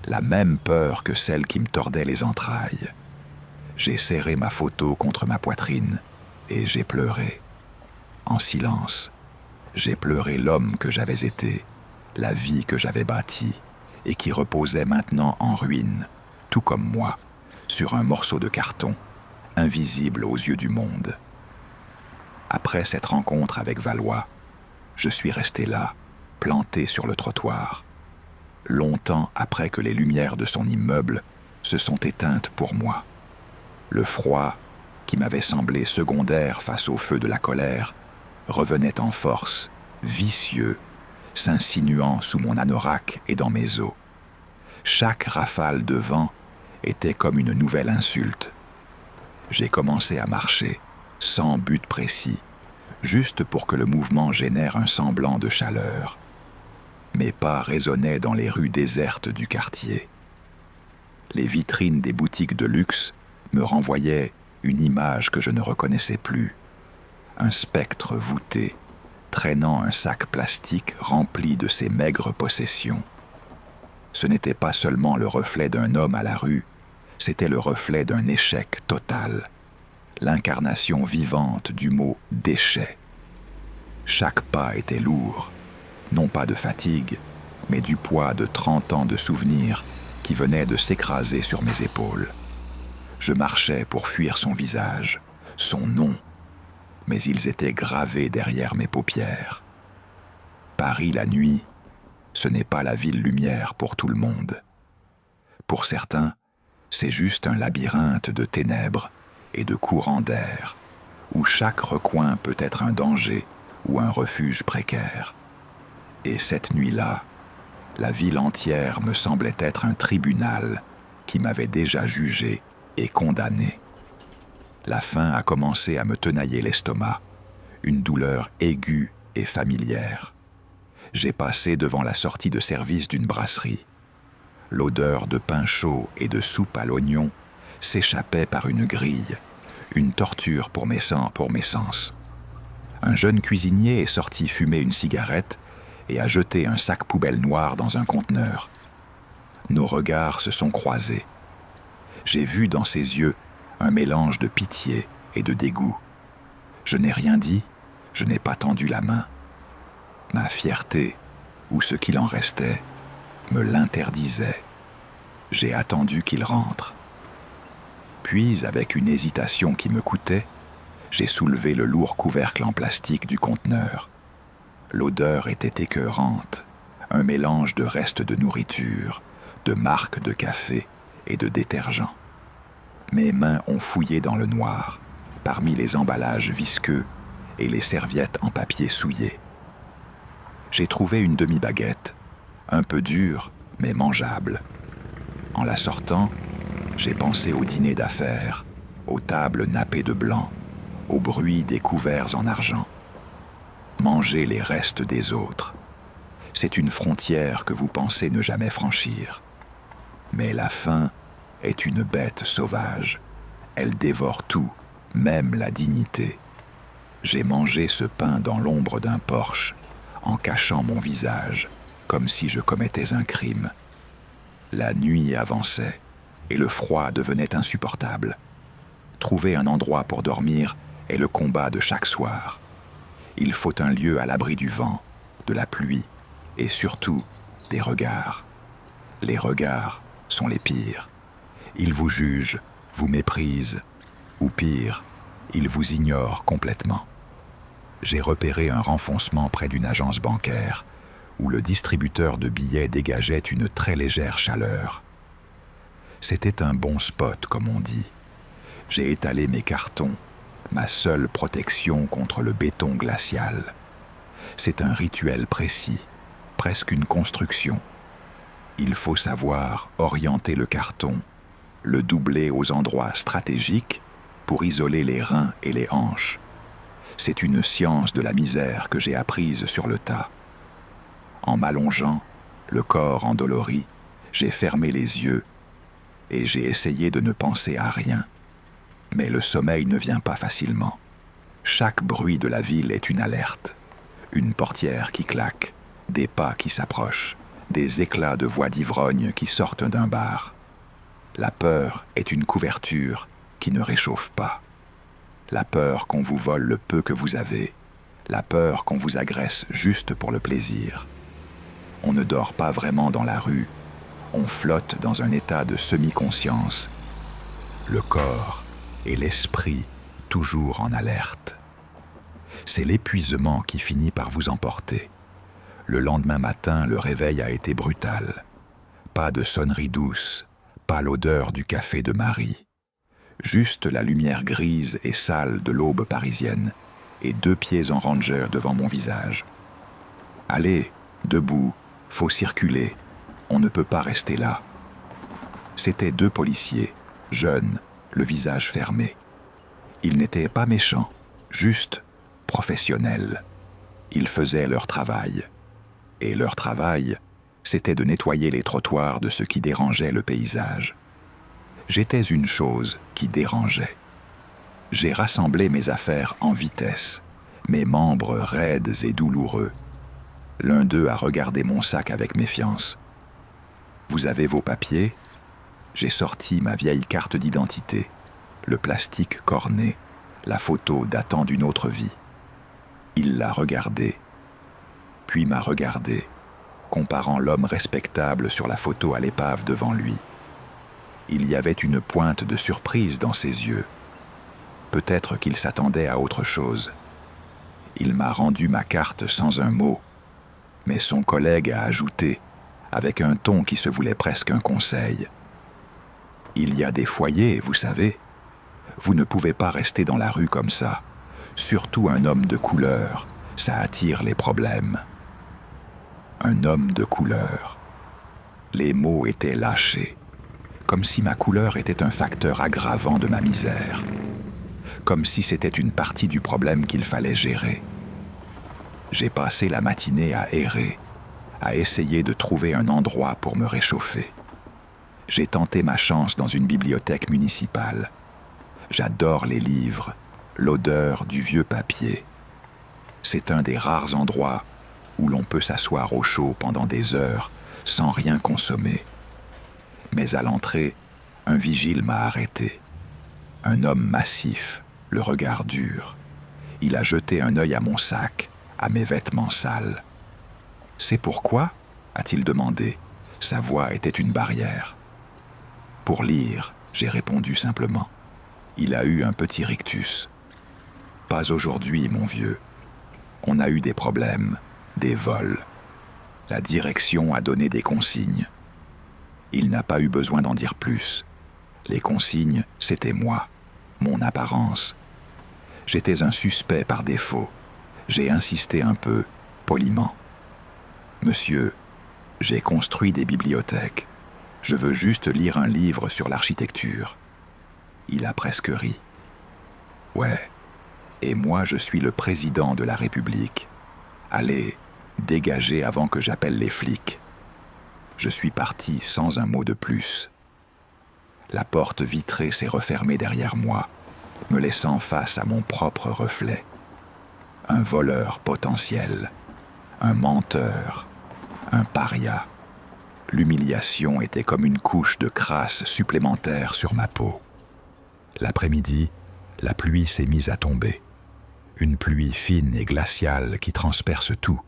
La même peur que celle qui me tordait les entrailles. J'ai serré ma photo contre ma poitrine et j'ai pleuré. En silence, j'ai pleuré l'homme que j'avais été, la vie que j'avais bâtie et qui reposait maintenant en ruine, tout comme moi, sur un morceau de carton, invisible aux yeux du monde. Après cette rencontre avec Valois, je suis resté là, planté sur le trottoir, longtemps après que les lumières de son immeuble se sont éteintes pour moi. Le froid, qui m'avait semblé secondaire face au feu de la colère, revenait en force, vicieux, s'insinuant sous mon anorak et dans mes os. Chaque rafale de vent était comme une nouvelle insulte. J'ai commencé à marcher, sans but précis, juste pour que le mouvement génère un semblant de chaleur. Mes pas résonnaient dans les rues désertes du quartier. Les vitrines des boutiques de luxe me renvoyaient une image que je ne reconnaissais plus. Un spectre voûté, traînant un sac plastique rempli de ses maigres possessions. Ce n'était pas seulement le reflet d'un homme à la rue, c'était le reflet d'un échec total, l'incarnation vivante du mot « déchet ». Chaque pas était lourd, non pas de fatigue, mais du poids de 30 ans de souvenirs qui venaient de s'écraser sur mes épaules. Je marchais pour fuir son visage, son nom, mais ils étaient gravés derrière mes paupières. Paris la nuit, ce n'est pas la ville lumière pour tout le monde. Pour certains, c'est juste un labyrinthe de ténèbres et de courants d'air, où chaque recoin peut être un danger ou un refuge précaire. Et cette nuit-là, la ville entière me semblait être un tribunal qui m'avait déjà jugé et condamné. La faim a commencé à me tenailler l'estomac, une douleur aiguë et familière. J'ai passé devant la sortie de service d'une brasserie. L'odeur de pain chaud et de soupe à l'oignon s'échappait par une grille, une torture pour mes sens. Un jeune cuisinier est sorti fumer une cigarette et a jeté un sac poubelle noir dans un conteneur. Nos regards se sont croisés. J'ai vu dans ses yeux un mélange de pitié et de dégoût. Je n'ai rien dit, je n'ai pas tendu la main. Ma fierté, ou ce qu'il en restait, me l'interdisait. J'ai attendu qu'il rentre. Puis, avec une hésitation qui me coûtait, j'ai soulevé le lourd couvercle en plastique du conteneur. L'odeur était écœurante, un mélange de restes de nourriture, de marques de café et de détergent. Mes mains ont fouillé dans le noir, parmi les emballages visqueux et les serviettes en papier souillé. J'ai trouvé une demi-baguette, un peu dure, mais mangeable. En la sortant, j'ai pensé au dîner d'affaires, aux tables nappées de blanc, au bruit des couverts en argent. Manger les restes des autres, c'est une frontière que vous pensez ne jamais franchir. Mais la faim est une bête sauvage. Elle dévore tout, même la dignité. J'ai mangé ce pain dans l'ombre d'un porche, en cachant mon visage, comme si je commettais un crime. La nuit avançait, et le froid devenait insupportable. Trouver un endroit pour dormir est le combat de chaque soir. Il faut un lieu à l'abri du vent, de la pluie, et surtout des regards. Les regards sont les pires. Ils vous jugent, vous méprisent, ou pire, ils vous ignorent complètement. J'ai repéré un renfoncement près d'une agence bancaire, où le distributeur de billets dégageait une très légère chaleur. C'était un bon spot, comme on dit. J'ai étalé mes cartons, ma seule protection contre le béton glacial. C'est un rituel précis, presque une construction. Il faut savoir orienter le carton, le doubler aux endroits stratégiques pour isoler les reins et les hanches. C'est une science de la misère que j'ai apprise sur le tas. En m'allongeant, le corps endolori, j'ai fermé les yeux et j'ai essayé de ne penser à rien. Mais le sommeil ne vient pas facilement. Chaque bruit de la ville est une alerte. Une portière qui claque, des pas qui s'approchent, des éclats de voix d'ivrogne qui sortent d'un bar. La peur est une couverture qui ne réchauffe pas. La peur qu'on vous vole le peu que vous avez. La peur qu'on vous agresse juste pour le plaisir. On ne dort pas vraiment dans la rue. On flotte dans un état de semi-conscience. Le corps et l'esprit toujours en alerte. C'est l'épuisement qui finit par vous emporter. Le lendemain matin, le réveil a été brutal. Pas de sonnerie douce, pas l'odeur du café de Marie. Juste la lumière grise et sale de l'aube parisienne et 2 pieds en ranger devant mon visage. Allez, debout, faut circuler, on ne peut pas rester là. C'étaient 2 policiers, jeunes, le visage fermé. Ils n'étaient pas méchants, juste professionnels. Ils faisaient leur travail. Et leur travail, c'était de nettoyer les trottoirs de ce qui dérangeait le paysage. J'étais une chose qui dérangeait. J'ai rassemblé mes affaires en vitesse, mes membres raides et douloureux. L'un d'eux a regardé mon sac avec méfiance. « Vous avez vos papiers ?» J'ai sorti ma vieille carte d'identité, le plastique corné, la photo datant d'une autre vie. Il l'a regardée, puis m'a regardé, comparant l'homme respectable sur la photo à l'épave devant lui. Il y avait une pointe de surprise dans ses yeux. Peut-être qu'il s'attendait à autre chose. Il m'a rendu ma carte sans un mot, mais son collègue a ajouté, avec un ton qui se voulait presque un conseil. « Il y a des foyers, vous savez. Vous ne pouvez pas rester dans la rue comme ça. Surtout un homme de couleur, ça attire les problèmes. » Un homme de couleur. Les mots étaient lâchés, comme si ma couleur était un facteur aggravant de ma misère, comme si c'était une partie du problème qu'il fallait gérer. J'ai passé la matinée à errer, à essayer de trouver un endroit pour me réchauffer. J'ai tenté ma chance dans une bibliothèque municipale. J'adore les livres, l'odeur du vieux papier. C'est un des rares endroits où l'on peut s'asseoir au chaud pendant des heures sans rien consommer. Mais à l'entrée, un vigile m'a arrêté. Un homme massif, le regard dur. Il a jeté un œil à mon sac, à mes vêtements sales. « C'est pourquoi ?» a-t-il demandé. Sa voix était une barrière. Pour lire, j'ai répondu simplement. Il a eu un petit rictus. Pas aujourd'hui, mon vieux. On a eu des problèmes, des vols. La direction a donné des consignes. Il n'a pas eu besoin d'en dire plus. Les consignes, c'était moi, mon apparence. J'étais un suspect par défaut. J'ai insisté un peu, poliment. Monsieur, j'ai construit des bibliothèques. Je veux juste lire un livre sur l'architecture. Il a presque ri. Ouais, et moi je suis le président de la République. Allez, dégagez avant que j'appelle les flics. Je suis parti sans un mot de plus. La porte vitrée s'est refermée derrière moi, me laissant face à mon propre reflet. Un voleur potentiel, un menteur, un paria. L'humiliation était comme une couche de crasse supplémentaire sur ma peau. L'après-midi, la pluie s'est mise à tomber. Une pluie fine et glaciale qui transperce tout.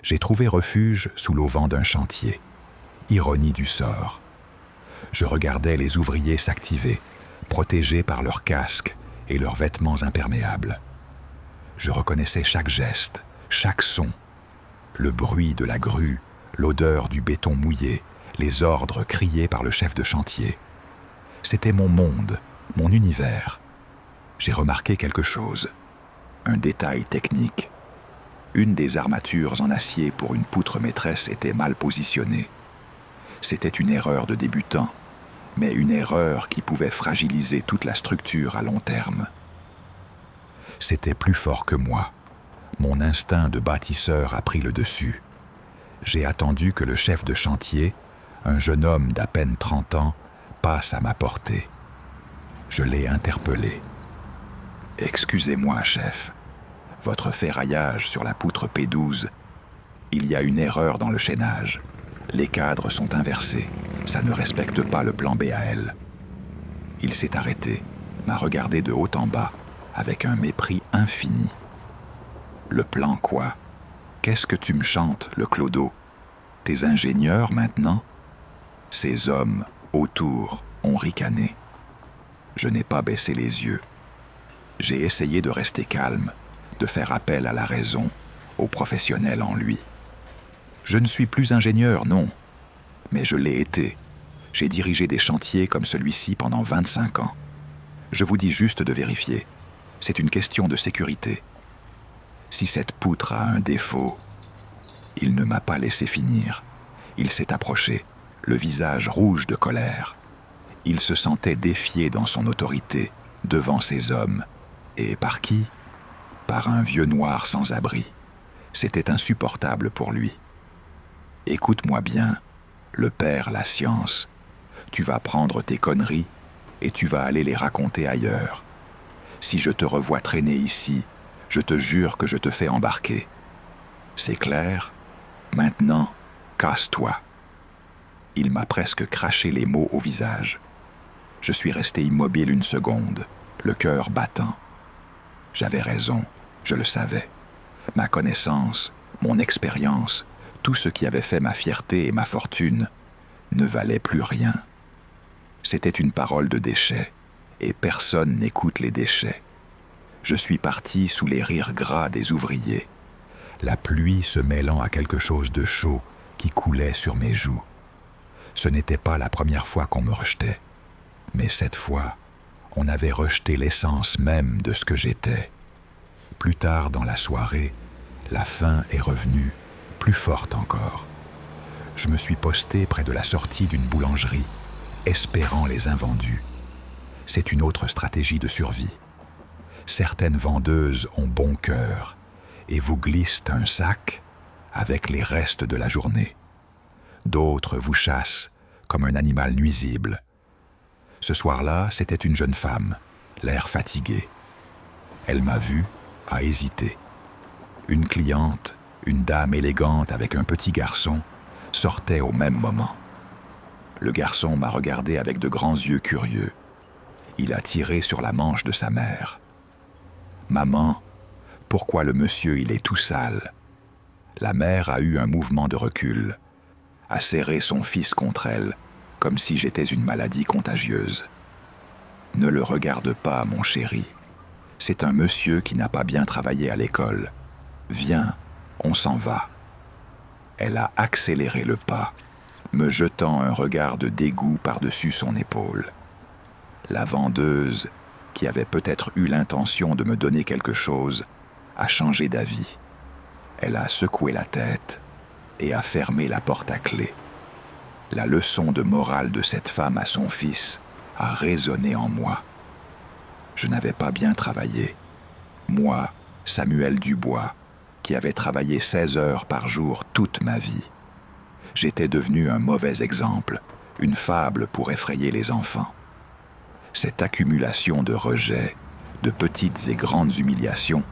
J'ai trouvé refuge sous l'auvent d'un chantier. Ironie du sort. Je regardais les ouvriers s'activer, protégés par leurs casques et leurs vêtements imperméables. Je reconnaissais chaque geste, chaque son. Le bruit de la grue, l'odeur du béton mouillé, les ordres criés par le chef de chantier. C'était mon monde, mon univers. J'ai remarqué quelque chose, un détail technique. Une des armatures en acier pour une poutre maîtresse était mal positionnée. C'était une erreur de débutant, mais une erreur qui pouvait fragiliser toute la structure à long terme. C'était plus fort que moi. Mon instinct de bâtisseur a pris le dessus. J'ai attendu que le chef de chantier, un jeune homme d'à peine 30 ans, passe à ma portée. Je l'ai interpellé. « Excusez-moi, chef. Votre ferraillage sur la poutre P12, il y a une erreur dans le chaînage. Les cadres sont inversés. Ça ne respecte pas le plan BAL. » Il s'est arrêté, m'a regardé de haut en bas, avec un mépris infini. « Le plan quoi ? Qu'est-ce que tu me chantes, le clodo ? Tes ingénieurs maintenant ?» Ces hommes, autour, ont ricané. Je n'ai pas baissé les yeux. J'ai essayé de rester calme, de faire appel à la raison, au professionnel en lui. Je ne suis plus ingénieur, non, mais je l'ai été. J'ai dirigé des chantiers comme celui-ci pendant 25 ans. Je vous dis juste de vérifier. C'est une question de sécurité. Si cette poutre a un défaut, il ne m'a pas laissé finir. Il s'est approché, le visage rouge de colère. Il se sentait défié dans son autorité, devant ces hommes. Et par qui ? Par un vieux noir sans abri. C'était insupportable pour lui. Écoute-moi bien, le père, la science. Tu vas prendre tes conneries et tu vas aller les raconter ailleurs. Si je te revois traîner ici, je te jure que je te fais embarquer. C'est clair ? Maintenant, casse-toi. » Il m'a presque craché les mots au visage. Je suis resté immobile une seconde, le cœur battant. J'avais raison, je le savais. Ma connaissance, mon expérience, tout ce qui avait fait ma fierté et ma fortune, ne valait plus rien. C'était une parole de déchet, et personne n'écoute les déchets. Je suis parti sous les rires gras des ouvriers, la pluie se mêlant à quelque chose de chaud qui coulait sur mes joues. Ce n'était pas la première fois qu'on me rejetait, mais cette fois, on avait rejeté l'essence même de ce que j'étais. Plus tard dans la soirée, la faim est revenue, plus forte encore. Je me suis posté près de la sortie d'une boulangerie, espérant les invendus. C'est une autre stratégie de survie. Certaines vendeuses ont bon cœur et vous glissent un sac avec les restes de la journée. D'autres vous chassent comme un animal nuisible. Ce soir-là, c'était une jeune femme, l'air fatigué. Elle m'a vu, a hésité. Une cliente, une dame élégante avec un petit garçon, sortait au même moment. Le garçon m'a regardé avec de grands yeux curieux. Il a tiré sur la manche de sa mère. « Maman, pourquoi le monsieur il est tout sale ?» La mère a eu un mouvement de recul, a serré son fils contre elle, comme si j'étais une maladie contagieuse. « Ne le regarde pas, mon chéri. C'est un monsieur qui n'a pas bien travaillé à l'école. Viens, on s'en va. » Elle a accéléré le pas, me jetant un regard de dégoût par-dessus son épaule. La vendeuse, qui avait peut-être eu l'intention de me donner quelque chose, a changé d'avis. Elle a secoué la tête et a fermé la porte à clé. La leçon de morale de cette femme à son fils a résonné en moi. Je n'avais pas bien travaillé. Moi, Samuel Dubois, qui avait travaillé 16 heures par jour toute ma vie. J'étais devenu un mauvais exemple, une fable pour effrayer les enfants. Cette accumulation de rejets, de petites et grandes humiliations,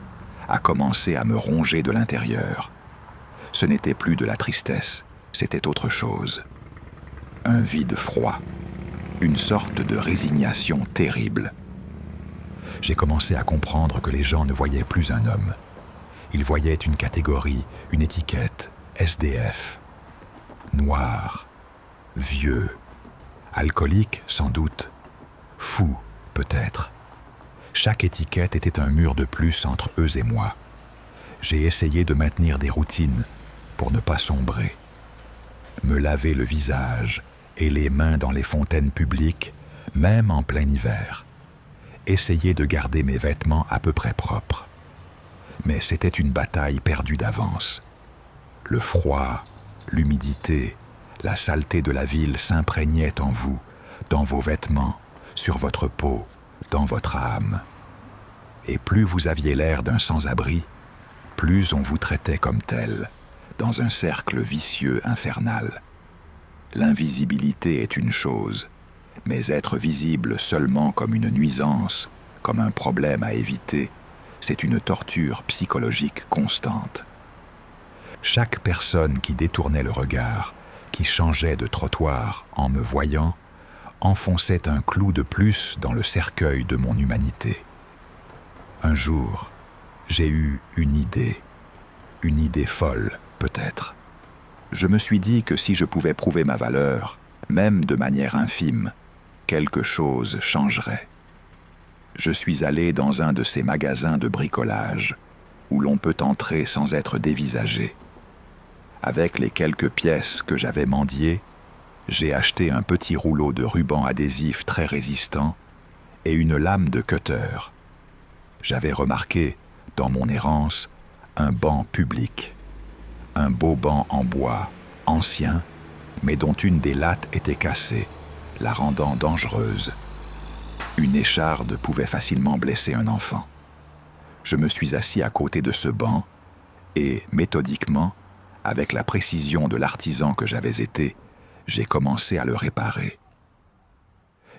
a commencé à me ronger de l'intérieur. Ce n'était plus de la tristesse, c'était autre chose. Un vide froid, une sorte de résignation terrible. J'ai commencé à comprendre que les gens ne voyaient plus un homme. Ils voyaient une catégorie, une étiquette, SDF. Noir, vieux, alcoolique sans doute, fou peut-être. Chaque étiquette était un mur de plus entre eux et moi. J'ai essayé de maintenir des routines pour ne pas sombrer. Me laver le visage et les mains dans les fontaines publiques, même en plein hiver. Essayer de garder mes vêtements à peu près propres. Mais c'était une bataille perdue d'avance. Le froid, l'humidité, la saleté de la ville s'imprégnaient en vous, dans vos vêtements, sur votre peau, dans votre âme. Et plus vous aviez l'air d'un sans-abri, plus on vous traitait comme tel, dans un cercle vicieux infernal. L'invisibilité est une chose, mais être visible seulement comme une nuisance, comme un problème à éviter, c'est une torture psychologique constante. Chaque personne qui détournait le regard, qui changeait de trottoir en me voyant, enfonçait un clou de plus dans le cercueil de mon humanité. Un jour, j'ai eu une idée folle, peut-être. Je me suis dit que si je pouvais prouver ma valeur, même de manière infime, quelque chose changerait. Je suis allé dans un de ces magasins de bricolage où l'on peut entrer sans être dévisagé. Avec les quelques pièces que j'avais mendiées, j'ai acheté un petit rouleau de ruban adhésif très résistant et une lame de cutter. J'avais remarqué, dans mon errance, un banc public. Un beau banc en bois, ancien, mais dont une des lattes était cassée, la rendant dangereuse. Une écharde pouvait facilement blesser un enfant. Je me suis assis à côté de ce banc et, méthodiquement, avec la précision de l'artisan que j'avais été, j'ai commencé à le réparer.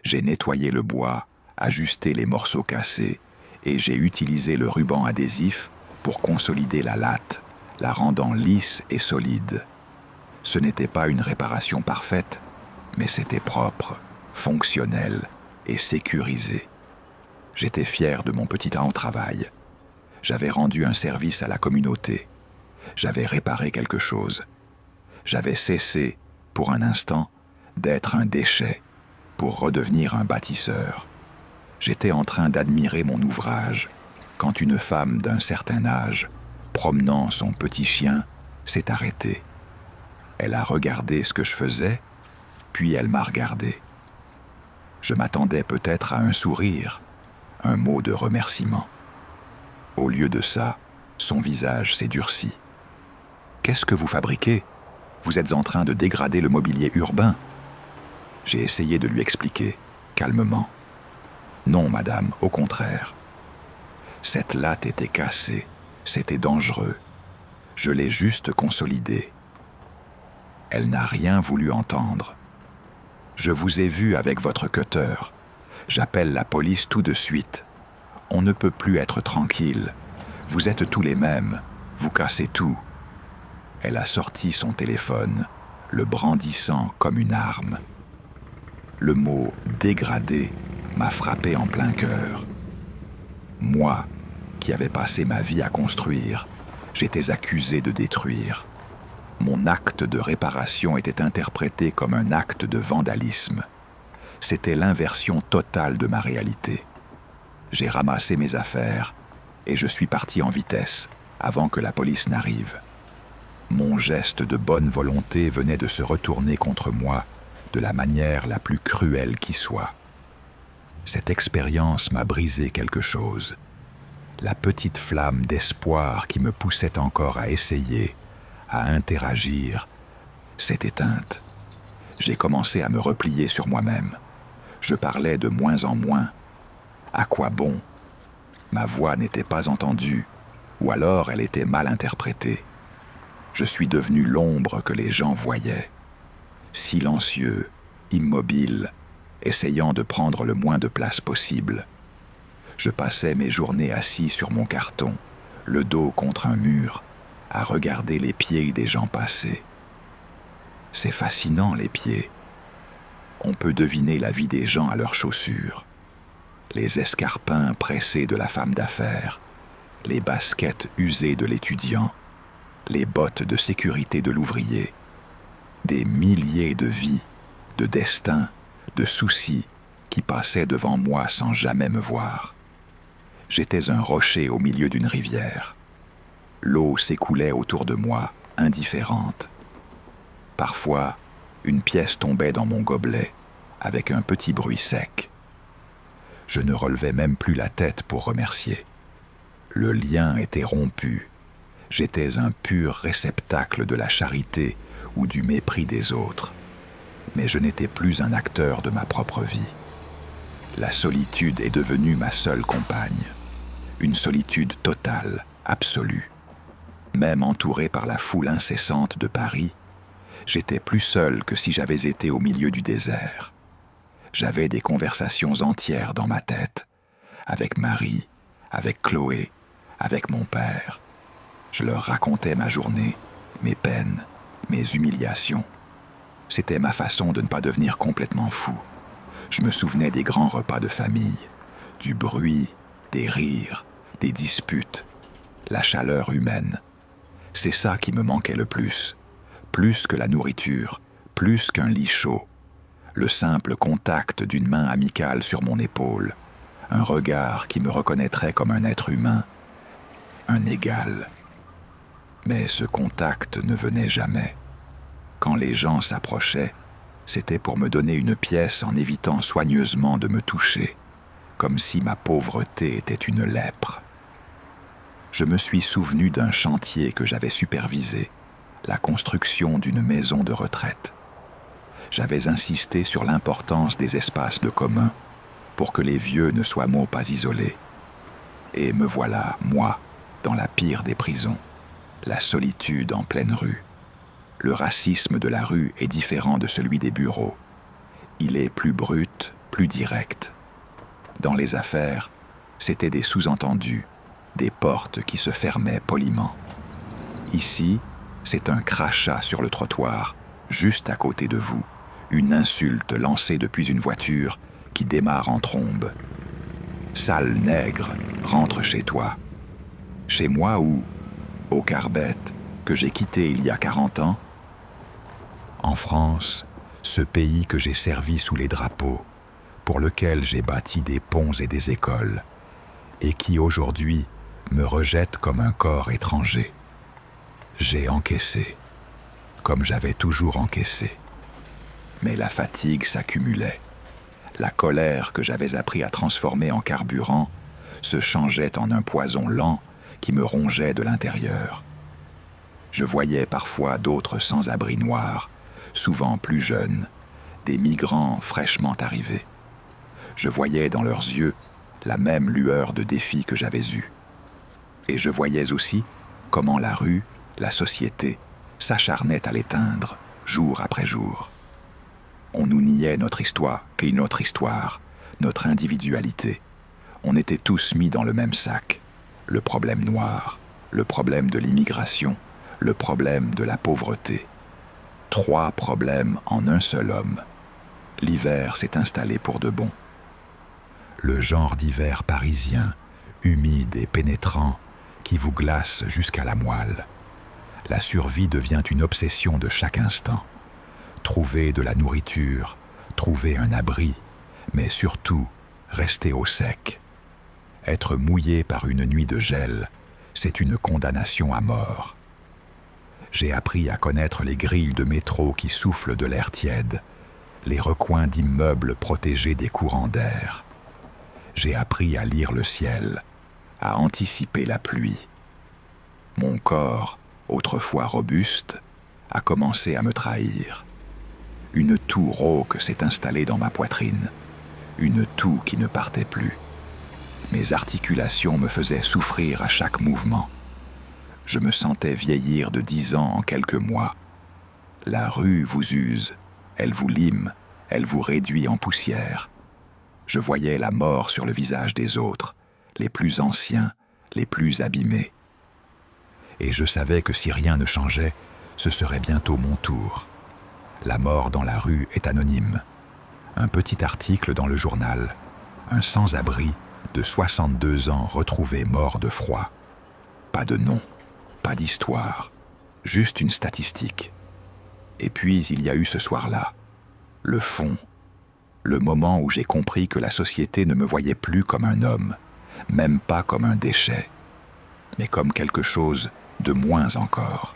J'ai nettoyé le bois, ajusté les morceaux cassés et j'ai utilisé le ruban adhésif pour consolider la latte, la rendant lisse et solide. Ce n'était pas une réparation parfaite, mais c'était propre, fonctionnel et sécurisé. J'étais fier de mon petit travail. J'avais rendu un service à la communauté. J'avais réparé quelque chose. J'avais cessé, pour un instant, d'être un déchet pour redevenir un bâtisseur. J'étais en train d'admirer mon ouvrage quand une femme d'un certain âge, promenant son petit chien, s'est arrêtée. Elle a regardé ce que je faisais, puis elle m'a regardé. Je m'attendais peut-être à un sourire, un mot de remerciement. Au lieu de ça, son visage s'est durci. « Qu'est-ce que vous fabriquez ? Vous êtes en train de dégrader le mobilier urbain. » J'ai essayé de lui expliquer, calmement. « Non, madame, au contraire. Cette latte était cassée, c'était dangereux. Je l'ai juste consolidée. » Elle n'a rien voulu entendre. « Je vous ai vu avec votre cutter. J'appelle la police tout de suite. On ne peut plus être tranquille. Vous êtes tous les mêmes. Vous cassez tout. » Elle a sorti son téléphone, le brandissant comme une arme. Le mot « dégradé » m'a frappé en plein cœur. Moi, qui avais passé ma vie à construire, j'étais accusé de détruire. Mon acte de réparation était interprété comme un acte de vandalisme. C'était l'inversion totale de ma réalité. J'ai ramassé mes affaires et je suis parti en vitesse avant que la police n'arrive. Mon geste de bonne volonté venait de se retourner contre moi de la manière la plus cruelle qui soit. Cette expérience m'a brisé quelque chose. La petite flamme d'espoir qui me poussait encore à essayer, à interagir, s'est éteinte. J'ai commencé à me replier sur moi-même. Je parlais de moins en moins. À quoi bon? Ma voix n'était pas entendue, ou alors elle était mal interprétée. Je suis devenu l'ombre que les gens voyaient. Silencieux, immobile, essayant de prendre le moins de place possible. Je passais mes journées assis sur mon carton, le dos contre un mur, à regarder les pieds des gens passer. C'est fascinant, les pieds. On peut deviner la vie des gens à leurs chaussures. Les escarpins pressés de la femme d'affaires, les baskets usées de l'étudiant, les bottes de sécurité de l'ouvrier. Des milliers de vies, de destins, de soucis qui passaient devant moi sans jamais me voir. J'étais un rocher au milieu d'une rivière. L'eau s'écoulait autour de moi, indifférente. Parfois, une pièce tombait dans mon gobelet, avec un petit bruit sec. Je ne relevais même plus la tête pour remercier. Le lien était rompu. J'étais un pur réceptacle de la charité ou du mépris des autres. Mais je n'étais plus un acteur de ma propre vie. La solitude est devenue ma seule compagne. Une solitude totale, absolue. Même entouré par la foule incessante de Paris, j'étais plus seul que si j'avais été au milieu du désert. J'avais des conversations entières dans ma tête, avec Marie, avec Chloé, avec mon père. Je leur racontais ma journée, mes peines, mes humiliations. C'était ma façon de ne pas devenir complètement fou. Je me souvenais des grands repas de famille, du bruit, des rires, des disputes, la chaleur humaine. C'est ça qui me manquait le plus que la nourriture, plus qu'un lit chaud. Le simple contact d'une main amicale sur mon épaule, un regard qui me reconnaîtrait comme un être humain, un égal. Mais ce contact ne venait jamais. Quand les gens s'approchaient, c'était pour me donner une pièce en évitant soigneusement de me toucher, comme si ma pauvreté était une lèpre. Je me suis souvenu d'un chantier que j'avais supervisé, la construction d'une maison de retraite. J'avais insisté sur l'importance des espaces de commun pour que les vieux ne soient pas isolés. Et me voilà, moi, dans la pire des prisons, la solitude en pleine rue. Le racisme de la rue est différent de celui des bureaux. Il est plus brut, plus direct. Dans les affaires, c'était des sous-entendus, des portes qui se fermaient poliment. Ici, c'est un crachat sur le trottoir, juste à côté de vous, une insulte lancée depuis une voiture qui démarre en trombe. Sale nègre, rentre chez toi. Chez moi ou au Carbette, que j'ai quitté il y a 40 ans? En France, ce pays que j'ai servi sous les drapeaux, pour lequel j'ai bâti des ponts et des écoles, et qui aujourd'hui me rejette comme un corps étranger. J'ai encaissé, comme j'avais toujours encaissé. Mais la fatigue s'accumulait. La colère que j'avais appris à transformer en carburant se changeait en un poison lent qui me rongeait de l'intérieur. Je voyais parfois d'autres sans-abri noirs, souvent plus jeunes, des migrants fraîchement arrivés. Je voyais dans leurs yeux la même lueur de défi que j'avais eue. Et je voyais aussi comment la rue, la société, s'acharnait à l'éteindre, jour après jour. On nous niait notre histoire, puis notre histoire, notre individualité. On était tous mis dans le même sac. Le problème noir, le problème de l'immigration, le problème de la pauvreté. 3 problèmes en un seul homme. L'hiver s'est installé pour de bon. Le genre d'hiver parisien, humide et pénétrant, qui vous glace jusqu'à la moelle. La survie devient une obsession de chaque instant. Trouver de la nourriture, trouver un abri, mais surtout rester au sec. Être mouillé par une nuit de gel, c'est une condamnation à mort. J'ai appris à connaître les grilles de métro qui soufflent de l'air tiède, les recoins d'immeubles protégés des courants d'air. J'ai appris à lire le ciel, à anticiper la pluie. Mon corps, autrefois robuste, a commencé à me trahir. Une toux rauque s'est installée dans ma poitrine, une toux qui ne partait plus. Mes articulations me faisaient souffrir à chaque mouvement. Je me sentais vieillir de 10 ans en quelques mois. La rue vous use, elle vous lime, elle vous réduit en poussière. Je voyais la mort sur le visage des autres, les plus anciens, les plus abîmés. Et je savais que si rien ne changeait, ce serait bientôt mon tour. La mort dans la rue est anonyme. Un petit article dans le journal, un sans-abri de 62 ans retrouvé mort de froid. Pas de nom, pas d'histoire, juste une statistique. Et puis il y a eu ce soir-là, le fond, le moment où j'ai compris que la société ne me voyait plus comme un homme, même pas comme un déchet, mais comme quelque chose de moins encore.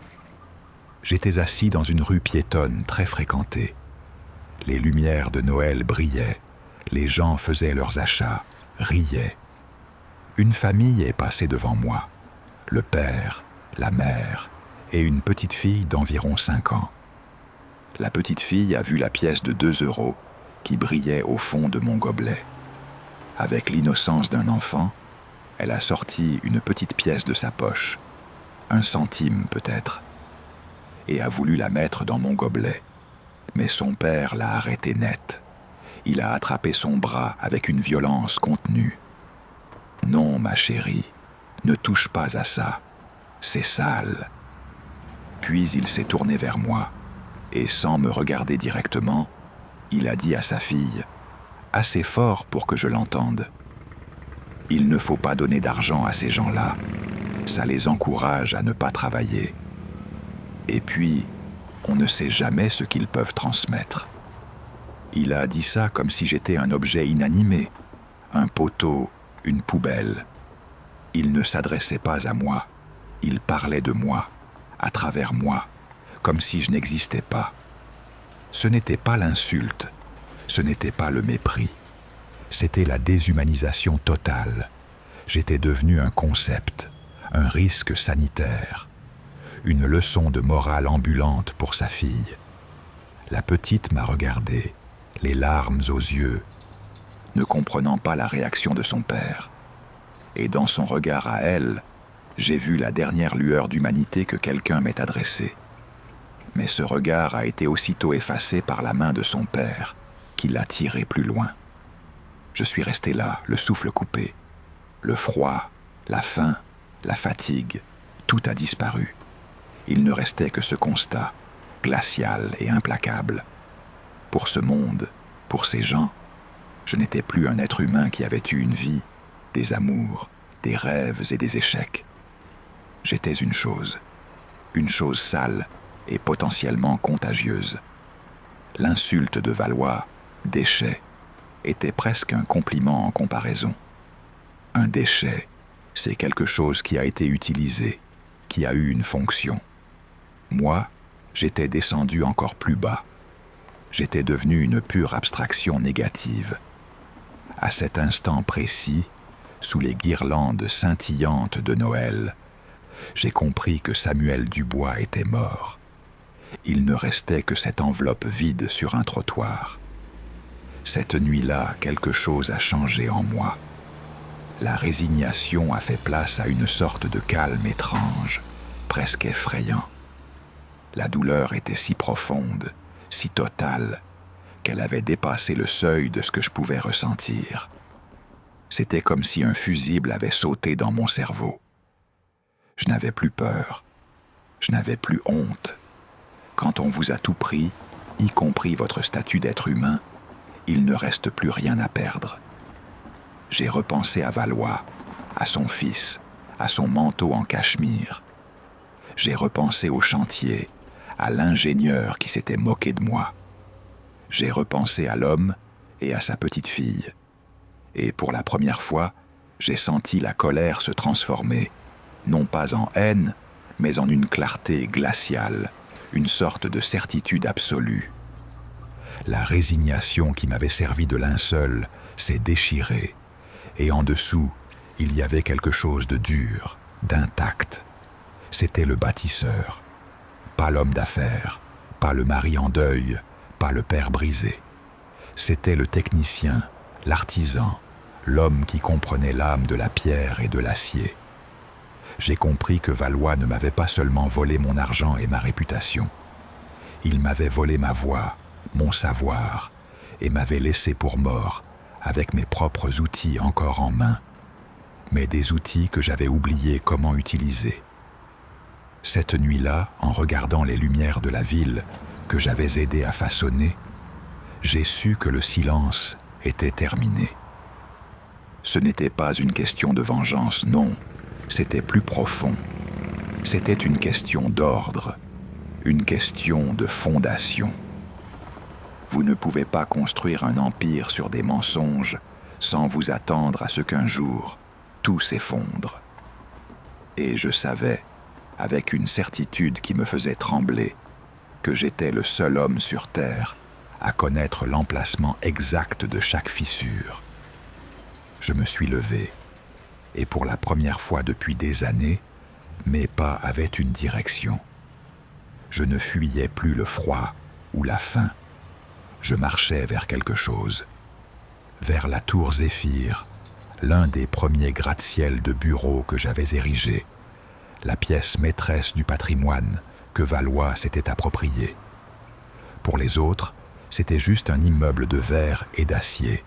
J'étais assis dans une rue piétonne très fréquentée. Les lumières de Noël brillaient, les gens faisaient leurs achats, riaient. Une famille est passée devant moi, le père, la mère et une petite fille d'environ 5 ans. La petite fille a vu la pièce de 2 € qui brillait au fond de mon gobelet. Avec l'innocence d'un enfant, elle a sorti une petite pièce de sa poche, 1 centime peut-être, et a voulu la mettre dans mon gobelet. Mais son père l'a arrêtée net. Il a attrapé son bras avec une violence contenue. « Non, ma chérie, ne touche pas à ça, c'est sale. » Puis il s'est tourné vers moi, et sans me regarder directement, il a dit à sa fille, assez fort pour que je l'entende, « Il ne faut pas donner d'argent à ces gens-là, ça les encourage à ne pas travailler. Et puis, on ne sait jamais ce qu'ils peuvent transmettre. » Il a dit ça comme si j'étais un objet inanimé, un poteau, une poubelle. Il ne s'adressait pas à moi, il parlait de moi, à travers moi, comme si je n'existais pas. Ce n'était pas l'insulte, ce n'était pas le mépris, c'était la déshumanisation totale. J'étais devenu un concept, un risque sanitaire, une leçon de morale ambulante pour sa fille. La petite m'a regardé, les larmes aux yeux, ne comprenant pas la réaction de son père. Et dans son regard à elle, j'ai vu la dernière lueur d'humanité que quelqu'un m'ait adressée. Mais ce regard a été aussitôt effacé par la main de son père, qui l'a tiré plus loin. Je suis resté là, le souffle coupé. Le froid, la faim, la fatigue, tout a disparu. Il ne restait que ce constat, glacial et implacable. Pour ce monde, pour ces gens, je n'étais plus un être humain qui avait eu une vie, des amours, des rêves et des échecs. J'étais une chose sale et potentiellement contagieuse. L'insulte de Valois, déchet, était presque un compliment en comparaison. Un déchet, c'est quelque chose qui a été utilisé, qui a eu une fonction. Moi, j'étais descendu encore plus bas. J'étais devenu une pure abstraction négative. À cet instant précis, sous les guirlandes scintillantes de Noël, j'ai compris que Samuel Dubois était mort. Il ne restait que cette enveloppe vide sur un trottoir. Cette nuit-là, quelque chose a changé en moi. La résignation a fait place à une sorte de calme étrange, presque effrayant. La douleur était si profonde, si totale, qu'elle avait dépassé le seuil de ce que je pouvais ressentir. C'était comme si un fusible avait sauté dans mon cerveau. Je n'avais plus peur, je n'avais plus honte. Quand on vous a tout pris, y compris votre statut d'être humain, il ne reste plus rien à perdre. J'ai repensé à Valois, à son fils, à son manteau en cachemire. J'ai repensé au chantier, à l'ingénieur qui s'était moqué de moi. J'ai repensé à l'homme et à sa petite fille. Et pour la première fois, j'ai senti la colère se transformer, non pas en haine, mais en une clarté glaciale, une sorte de certitude absolue. La résignation qui m'avait servi de linceul s'est déchirée, et en dessous, il y avait quelque chose de dur, d'intact. C'était le bâtisseur, pas l'homme d'affaires, pas le mari en deuil, pas le père brisé. C'était le technicien, l'artisan, l'homme qui comprenait l'âme de la pierre et de l'acier. J'ai compris que Valois ne m'avait pas seulement volé mon argent et ma réputation. Il m'avait volé ma voix, mon savoir, et m'avait laissé pour mort, avec mes propres outils encore en main, mais des outils que j'avais oublié comment utiliser. Cette nuit-là, en regardant les lumières de la ville que j'avais aidé à façonner, j'ai su que le silence était terminé. Ce n'était pas une question de vengeance, non, c'était plus profond. C'était une question d'ordre, une question de fondation. Vous ne pouvez pas construire un empire sur des mensonges sans vous attendre à ce qu'un jour, tout s'effondre. Et je savais, avec une certitude qui me faisait trembler, que j'étais le seul homme sur Terre à connaître l'emplacement exact de chaque fissure. Je me suis levé, et pour la première fois depuis des années, mes pas avaient une direction. Je ne fuyais plus le froid ou la faim. Je marchais vers quelque chose, vers la tour Zéphyr, l'un des premiers gratte-ciel de bureaux que j'avais érigé, la pièce maîtresse du patrimoine que Valois s'était approprié. Pour les autres, c'était juste un immeuble de verre et d'acier,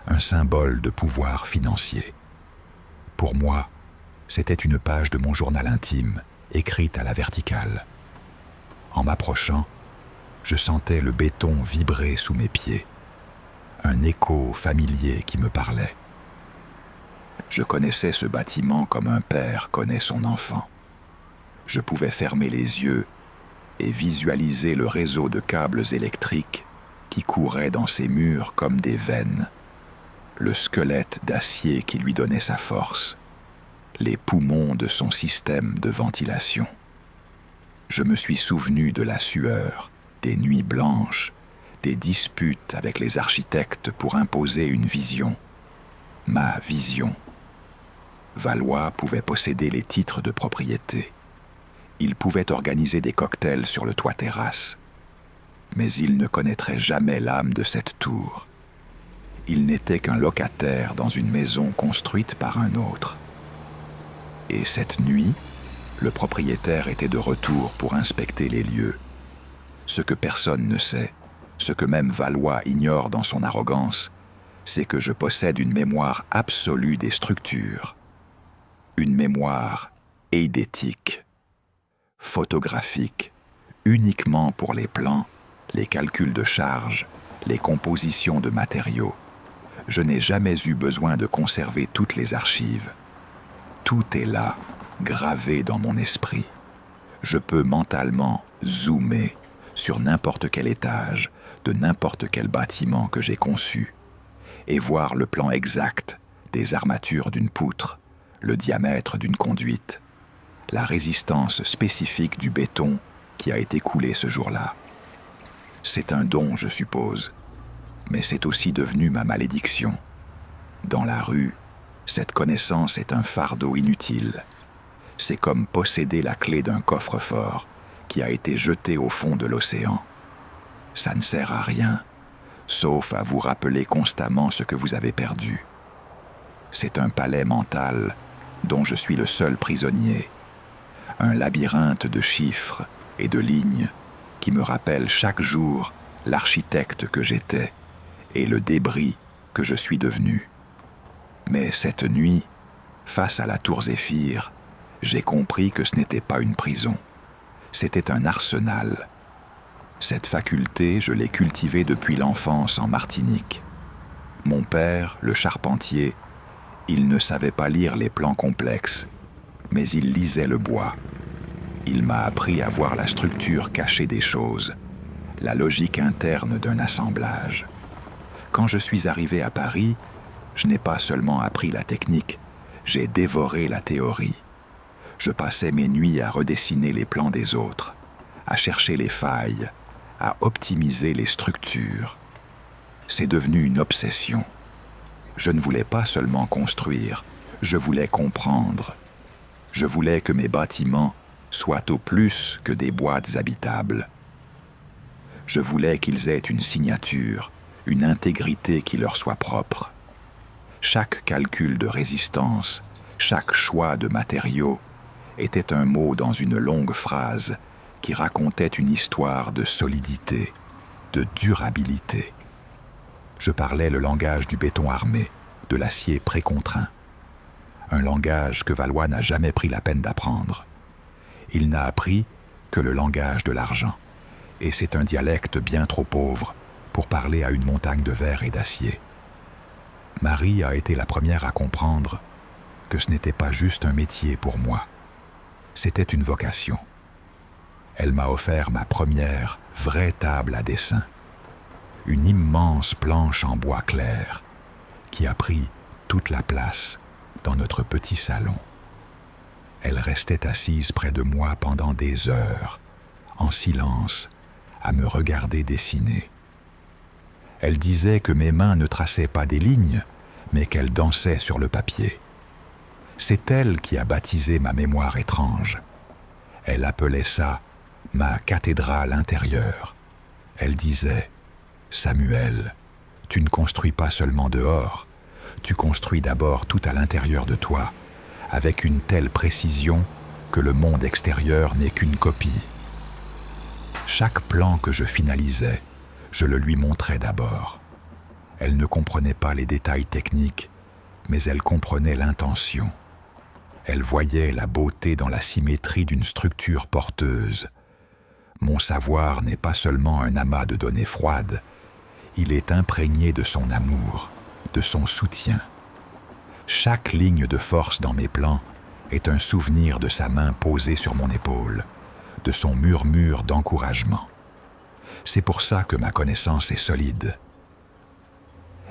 un symbole de pouvoir financier. Pour moi, c'était une page de mon journal intime, écrite à la verticale. En m'approchant, je sentais le béton vibrer sous mes pieds, un écho familier qui me parlait. Je connaissais ce bâtiment comme un père connaît son enfant. Je pouvais fermer les yeux et visualiser le réseau de câbles électriques qui couraient dans ses murs comme des veines, le squelette d'acier qui lui donnait sa force, les poumons de son système de ventilation. Je me suis souvenu de la sueur, des nuits blanches, des disputes avec les architectes pour imposer une vision, ma vision. Valois pouvait posséder les titres de propriété. Il pouvait organiser des cocktails sur le toit-terrasse. Mais il ne connaîtrait jamais l'âme de cette tour. Il n'était qu'un locataire dans une maison construite par un autre. Et cette nuit, le propriétaire était de retour pour inspecter les lieux. Ce que personne ne sait, ce que même Valois ignore dans son arrogance, c'est que je possède une mémoire absolue des structures. Une mémoire eidétique, photographique, uniquement pour les plans, les calculs de charge, les compositions de matériaux. Je n'ai jamais eu besoin de conserver toutes les archives. Tout est là, gravé dans mon esprit. Je peux mentalement zoomer sur n'importe quel étage de n'importe quel bâtiment que j'ai conçu et voir le plan exact des armatures d'une poutre, le diamètre d'une conduite, la résistance spécifique du béton qui a été coulé ce jour-là. C'est un don, je suppose, mais c'est aussi devenu ma malédiction. Dans la rue, cette connaissance est un fardeau inutile. C'est comme posséder la clé d'un coffre-fort qui a été jeté au fond de l'océan. Ça ne sert à rien, sauf à vous rappeler constamment ce que vous avez perdu. C'est un palais mental dont je suis le seul prisonnier, un labyrinthe de chiffres et de lignes qui me rappelle chaque jour l'architecte que j'étais et le débris que je suis devenu. Mais cette nuit, face à la tour Zéphyr, j'ai compris que ce n'était pas une prison, c'était un arsenal. Cette faculté, je l'ai cultivée depuis l'enfance en Martinique. Mon père, le charpentier, il ne savait pas lire les plans complexes, mais il lisait le bois. Il m'a appris à voir la structure cachée des choses, la logique interne d'un assemblage. Quand je suis arrivé à Paris, je n'ai pas seulement appris la technique, j'ai dévoré la théorie. Je passais mes nuits à redessiner les plans des autres, à chercher les failles, à optimiser les structures. C'est devenu une obsession. Je ne voulais pas seulement construire, je voulais comprendre. Je voulais que mes bâtiments soient au plus que des boîtes habitables. Je voulais qu'ils aient une signature, une intégrité qui leur soit propre. Chaque calcul de résistance, chaque choix de matériaux était un mot dans une longue phrase qui racontait une histoire de solidité, de durabilité. Je parlais le langage du béton armé, de l'acier précontraint. Un langage que Valois n'a jamais pris la peine d'apprendre. Il n'a appris que le langage de l'argent, et c'est un dialecte bien trop pauvre pour parler à une montagne de verre et d'acier. Marie a été la première à comprendre que ce n'était pas juste un métier pour moi, c'était une vocation. Elle m'a offert ma première vraie table à dessin, une immense planche en bois clair qui a pris toute la place dans notre petit salon. Elle restait assise près de moi pendant des heures, en silence, à me regarder dessiner. Elle disait que mes mains ne traçaient pas des lignes, mais qu'elles dansaient sur le papier. C'est elle qui a baptisé ma mémoire étrange. Elle appelait ça ma cathédrale intérieure. Elle disait « Samuel, tu ne construis pas seulement dehors, tu construis d'abord tout à l'intérieur de toi, avec une telle précision que le monde extérieur n'est qu'une copie. » Chaque plan que je finalisais, je le lui montrais d'abord. Elle ne comprenait pas les détails techniques, mais elle comprenait l'intention. Elle voyait la beauté dans la symétrie d'une structure porteuse. Mon savoir n'est pas seulement un amas de données froides, il est imprégné de son amour, de son soutien. Chaque ligne de force dans mes plans est un souvenir de sa main posée sur mon épaule, de son murmure d'encouragement. C'est pour ça que ma connaissance est solide.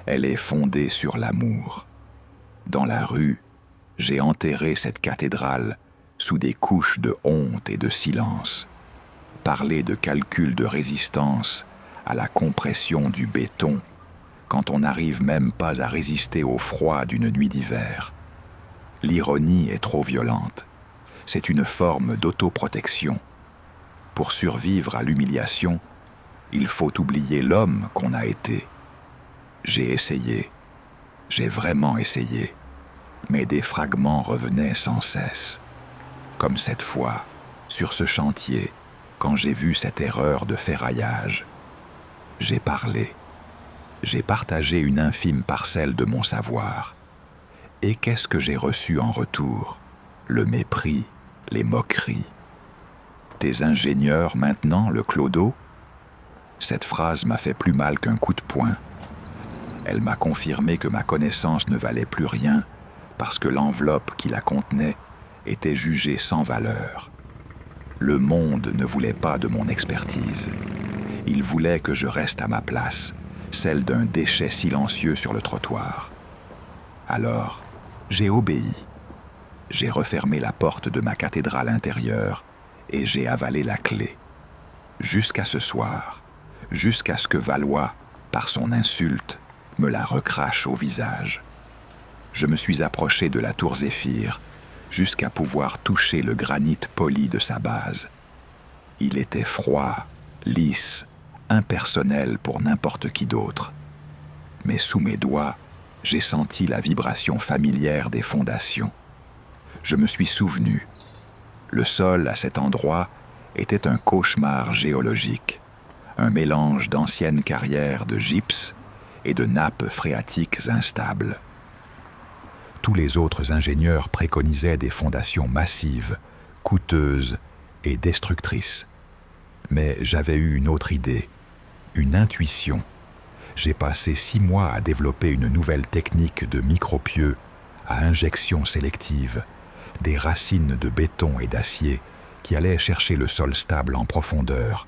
Elle est fondée sur l'amour. Dans la rue, j'ai enterré cette cathédrale sous des couches de honte et de silence. Parler de calcul de résistance à la compression du béton quand on n'arrive même pas à résister au froid d'une nuit d'hiver. L'ironie est trop violente. C'est une forme d'autoprotection. Pour survivre à l'humiliation, il faut oublier l'homme qu'on a été. J'ai essayé, j'ai vraiment essayé, mais des fragments revenaient sans cesse. Comme cette fois, sur ce chantier, quand j'ai vu cette erreur de ferraillage. J'ai parlé. J'ai partagé une infime parcelle de mon savoir. Et qu'est-ce que j'ai reçu en retour? Le mépris, les moqueries. Tes ingénieurs maintenant, le clodo? Cette phrase m'a fait plus mal qu'un coup de poing. Elle m'a confirmé que ma connaissance ne valait plus rien parce que l'enveloppe qui la contenait était jugée sans valeur. Le monde ne voulait pas de mon expertise. Il voulait que je reste à ma place, celle d'un déchet silencieux sur le trottoir. Alors, j'ai obéi. J'ai refermé la porte de ma cathédrale intérieure et j'ai avalé la clé. Jusqu'à ce soir, jusqu'à ce que Valois, par son insulte, me la recrache au visage. Je me suis approché de la tour Zéphyr jusqu'à pouvoir toucher le granit poli de sa base. Il était froid, lisse, impersonnel pour n'importe qui d'autre. Mais sous mes doigts, j'ai senti la vibration familière des fondations. Je me suis souvenu. Le sol à cet endroit était un cauchemar géologique, un mélange d'anciennes carrières de gypse et de nappes phréatiques instables. Tous les autres ingénieurs préconisaient des fondations massives, coûteuses et destructrices. Mais j'avais eu une autre idée, une intuition. J'ai passé 6 mois à développer une nouvelle technique de micropieux à injection sélective, des racines de béton et d'acier qui allait chercher le sol stable en profondeur,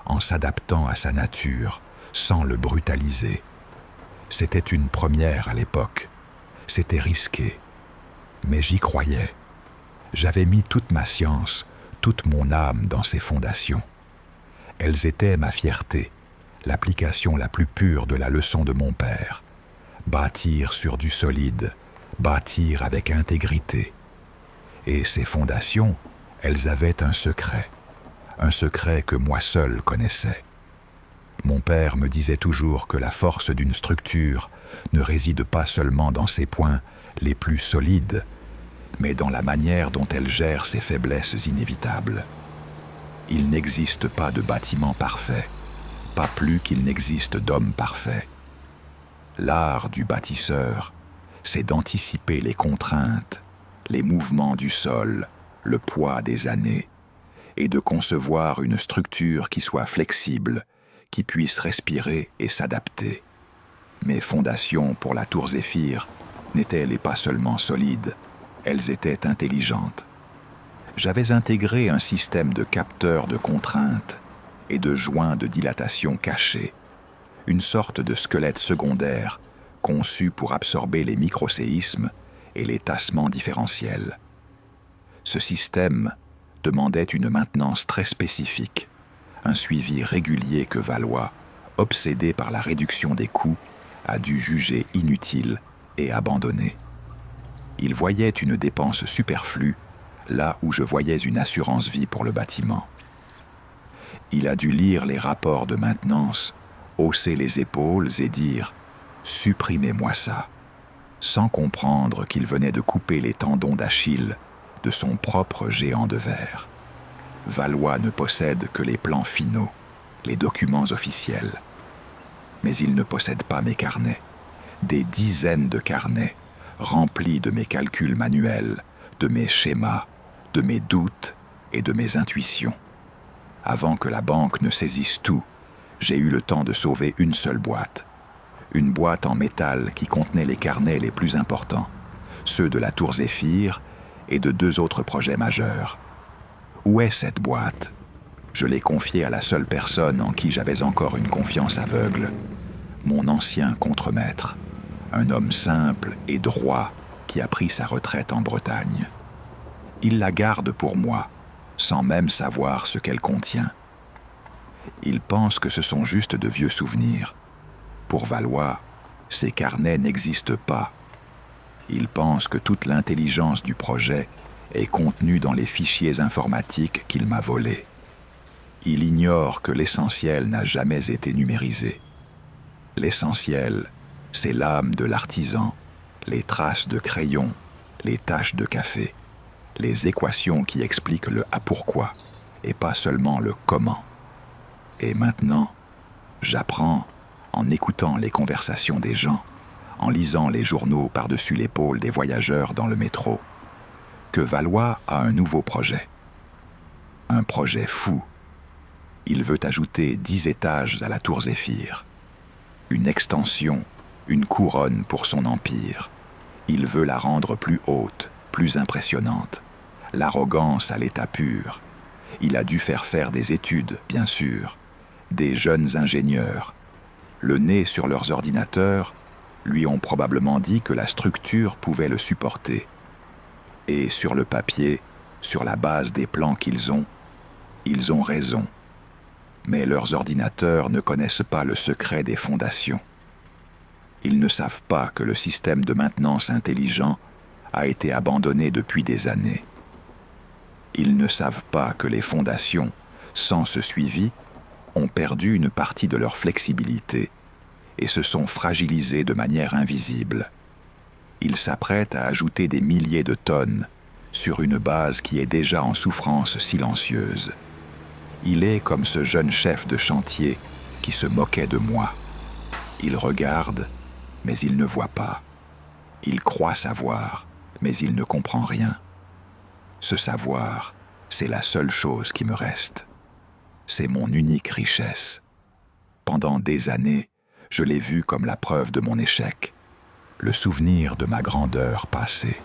en s'adaptant à sa nature, sans le brutaliser. C'était une première à l'époque. C'était risqué. Mais j'y croyais. J'avais mis toute ma science, toute mon âme dans ces fondations. Elles étaient ma fierté, l'application la plus pure de la leçon de mon père. Bâtir sur du solide, bâtir avec intégrité. Et ces fondations, elles avaient un secret que moi seul connaissais. Mon père me disait toujours que la force d'une structure ne réside pas seulement dans ses points les plus solides, mais dans la manière dont elle gère ses faiblesses inévitables. Il n'existe pas de bâtiment parfait, pas plus qu'il n'existe d'homme parfait. L'art du bâtisseur, c'est d'anticiper les contraintes, les mouvements du sol, le poids des années, et de concevoir une structure qui soit flexible, qui puisse respirer et s'adapter. Mes fondations pour la tour Zéphyr n'étaient pas seulement solides, elles étaient intelligentes. J'avais intégré un système de capteurs de contraintes et de joints de dilatation cachés, une sorte de squelette secondaire conçu pour absorber les microséismes et les tassements différentiels. Ce système demandait une maintenance très spécifique, un suivi régulier que Valois, obsédé par la réduction des coûts, a dû juger inutile et abandonner. Il voyait une dépense superflue là où je voyais une assurance vie pour le bâtiment. Il a dû lire les rapports de maintenance, hausser les épaules et dire « Supprimez-moi ça », sans comprendre qu'il venait de couper les tendons d'Achille de son propre géant de verre. Valois ne possède que les plans finaux, les documents officiels. Mais il ne possède pas mes carnets, des dizaines de carnets remplis de mes calculs manuels, de mes schémas, de mes doutes et de mes intuitions. Avant que la banque ne saisisse tout, j'ai eu le temps de sauver une seule boîte. Une boîte en métal qui contenait les carnets les plus importants, ceux de la tour Zéphyr et de 2 autres projets majeurs. Où est cette boîte ? Je l'ai confiée à la seule personne en qui j'avais encore une confiance aveugle, mon ancien contremaître, un homme simple et droit qui a pris sa retraite en Bretagne. Il la garde pour moi, sans même savoir ce qu'elle contient. Il pense que ce sont juste de vieux souvenirs. Pour Valois, ces carnets n'existent pas. Il pense que toute l'intelligence du projet est contenue dans les fichiers informatiques qu'il m'a volés. Il ignore que l'essentiel n'a jamais été numérisé. L'essentiel, c'est l'âme de l'artisan, les traces de crayon, les taches de café, les équations qui expliquent le « à pourquoi » et pas seulement le « comment ». Et maintenant, j'apprends, en écoutant les conversations des gens, en lisant les journaux par-dessus l'épaule des voyageurs dans le métro, que Valois a un nouveau projet. Un projet fou. Il veut ajouter 10 étages à la tour Zéphyr. Une extension, une couronne pour son empire. Il veut la rendre plus haute, plus impressionnante. L'arrogance à l'état pur. Il a dû faire des études, bien sûr. Des jeunes ingénieurs, le nez sur leurs ordinateurs, lui ont probablement dit que la structure pouvait le supporter. Et sur le papier, sur la base des plans qu'ils ont raison. Mais leurs ordinateurs ne connaissent pas le secret des fondations. Ils ne savent pas que le système de maintenance intelligent a été abandonné depuis des années. Ils ne savent pas que les fondations, sans ce suivi, ont perdu une partie de leur flexibilité et se sont fragilisées de manière invisible. Ils s'apprêtent à ajouter des milliers de tonnes sur une base qui est déjà en souffrance silencieuse. Il est comme ce jeune chef de chantier qui se moquait de moi. Il regarde, mais il ne voit pas. Il croit savoir, mais il ne comprend rien. Ce savoir, c'est la seule chose qui me reste. C'est mon unique richesse. Pendant des années, je l'ai vu comme la preuve de mon échec, le souvenir de ma grandeur passée.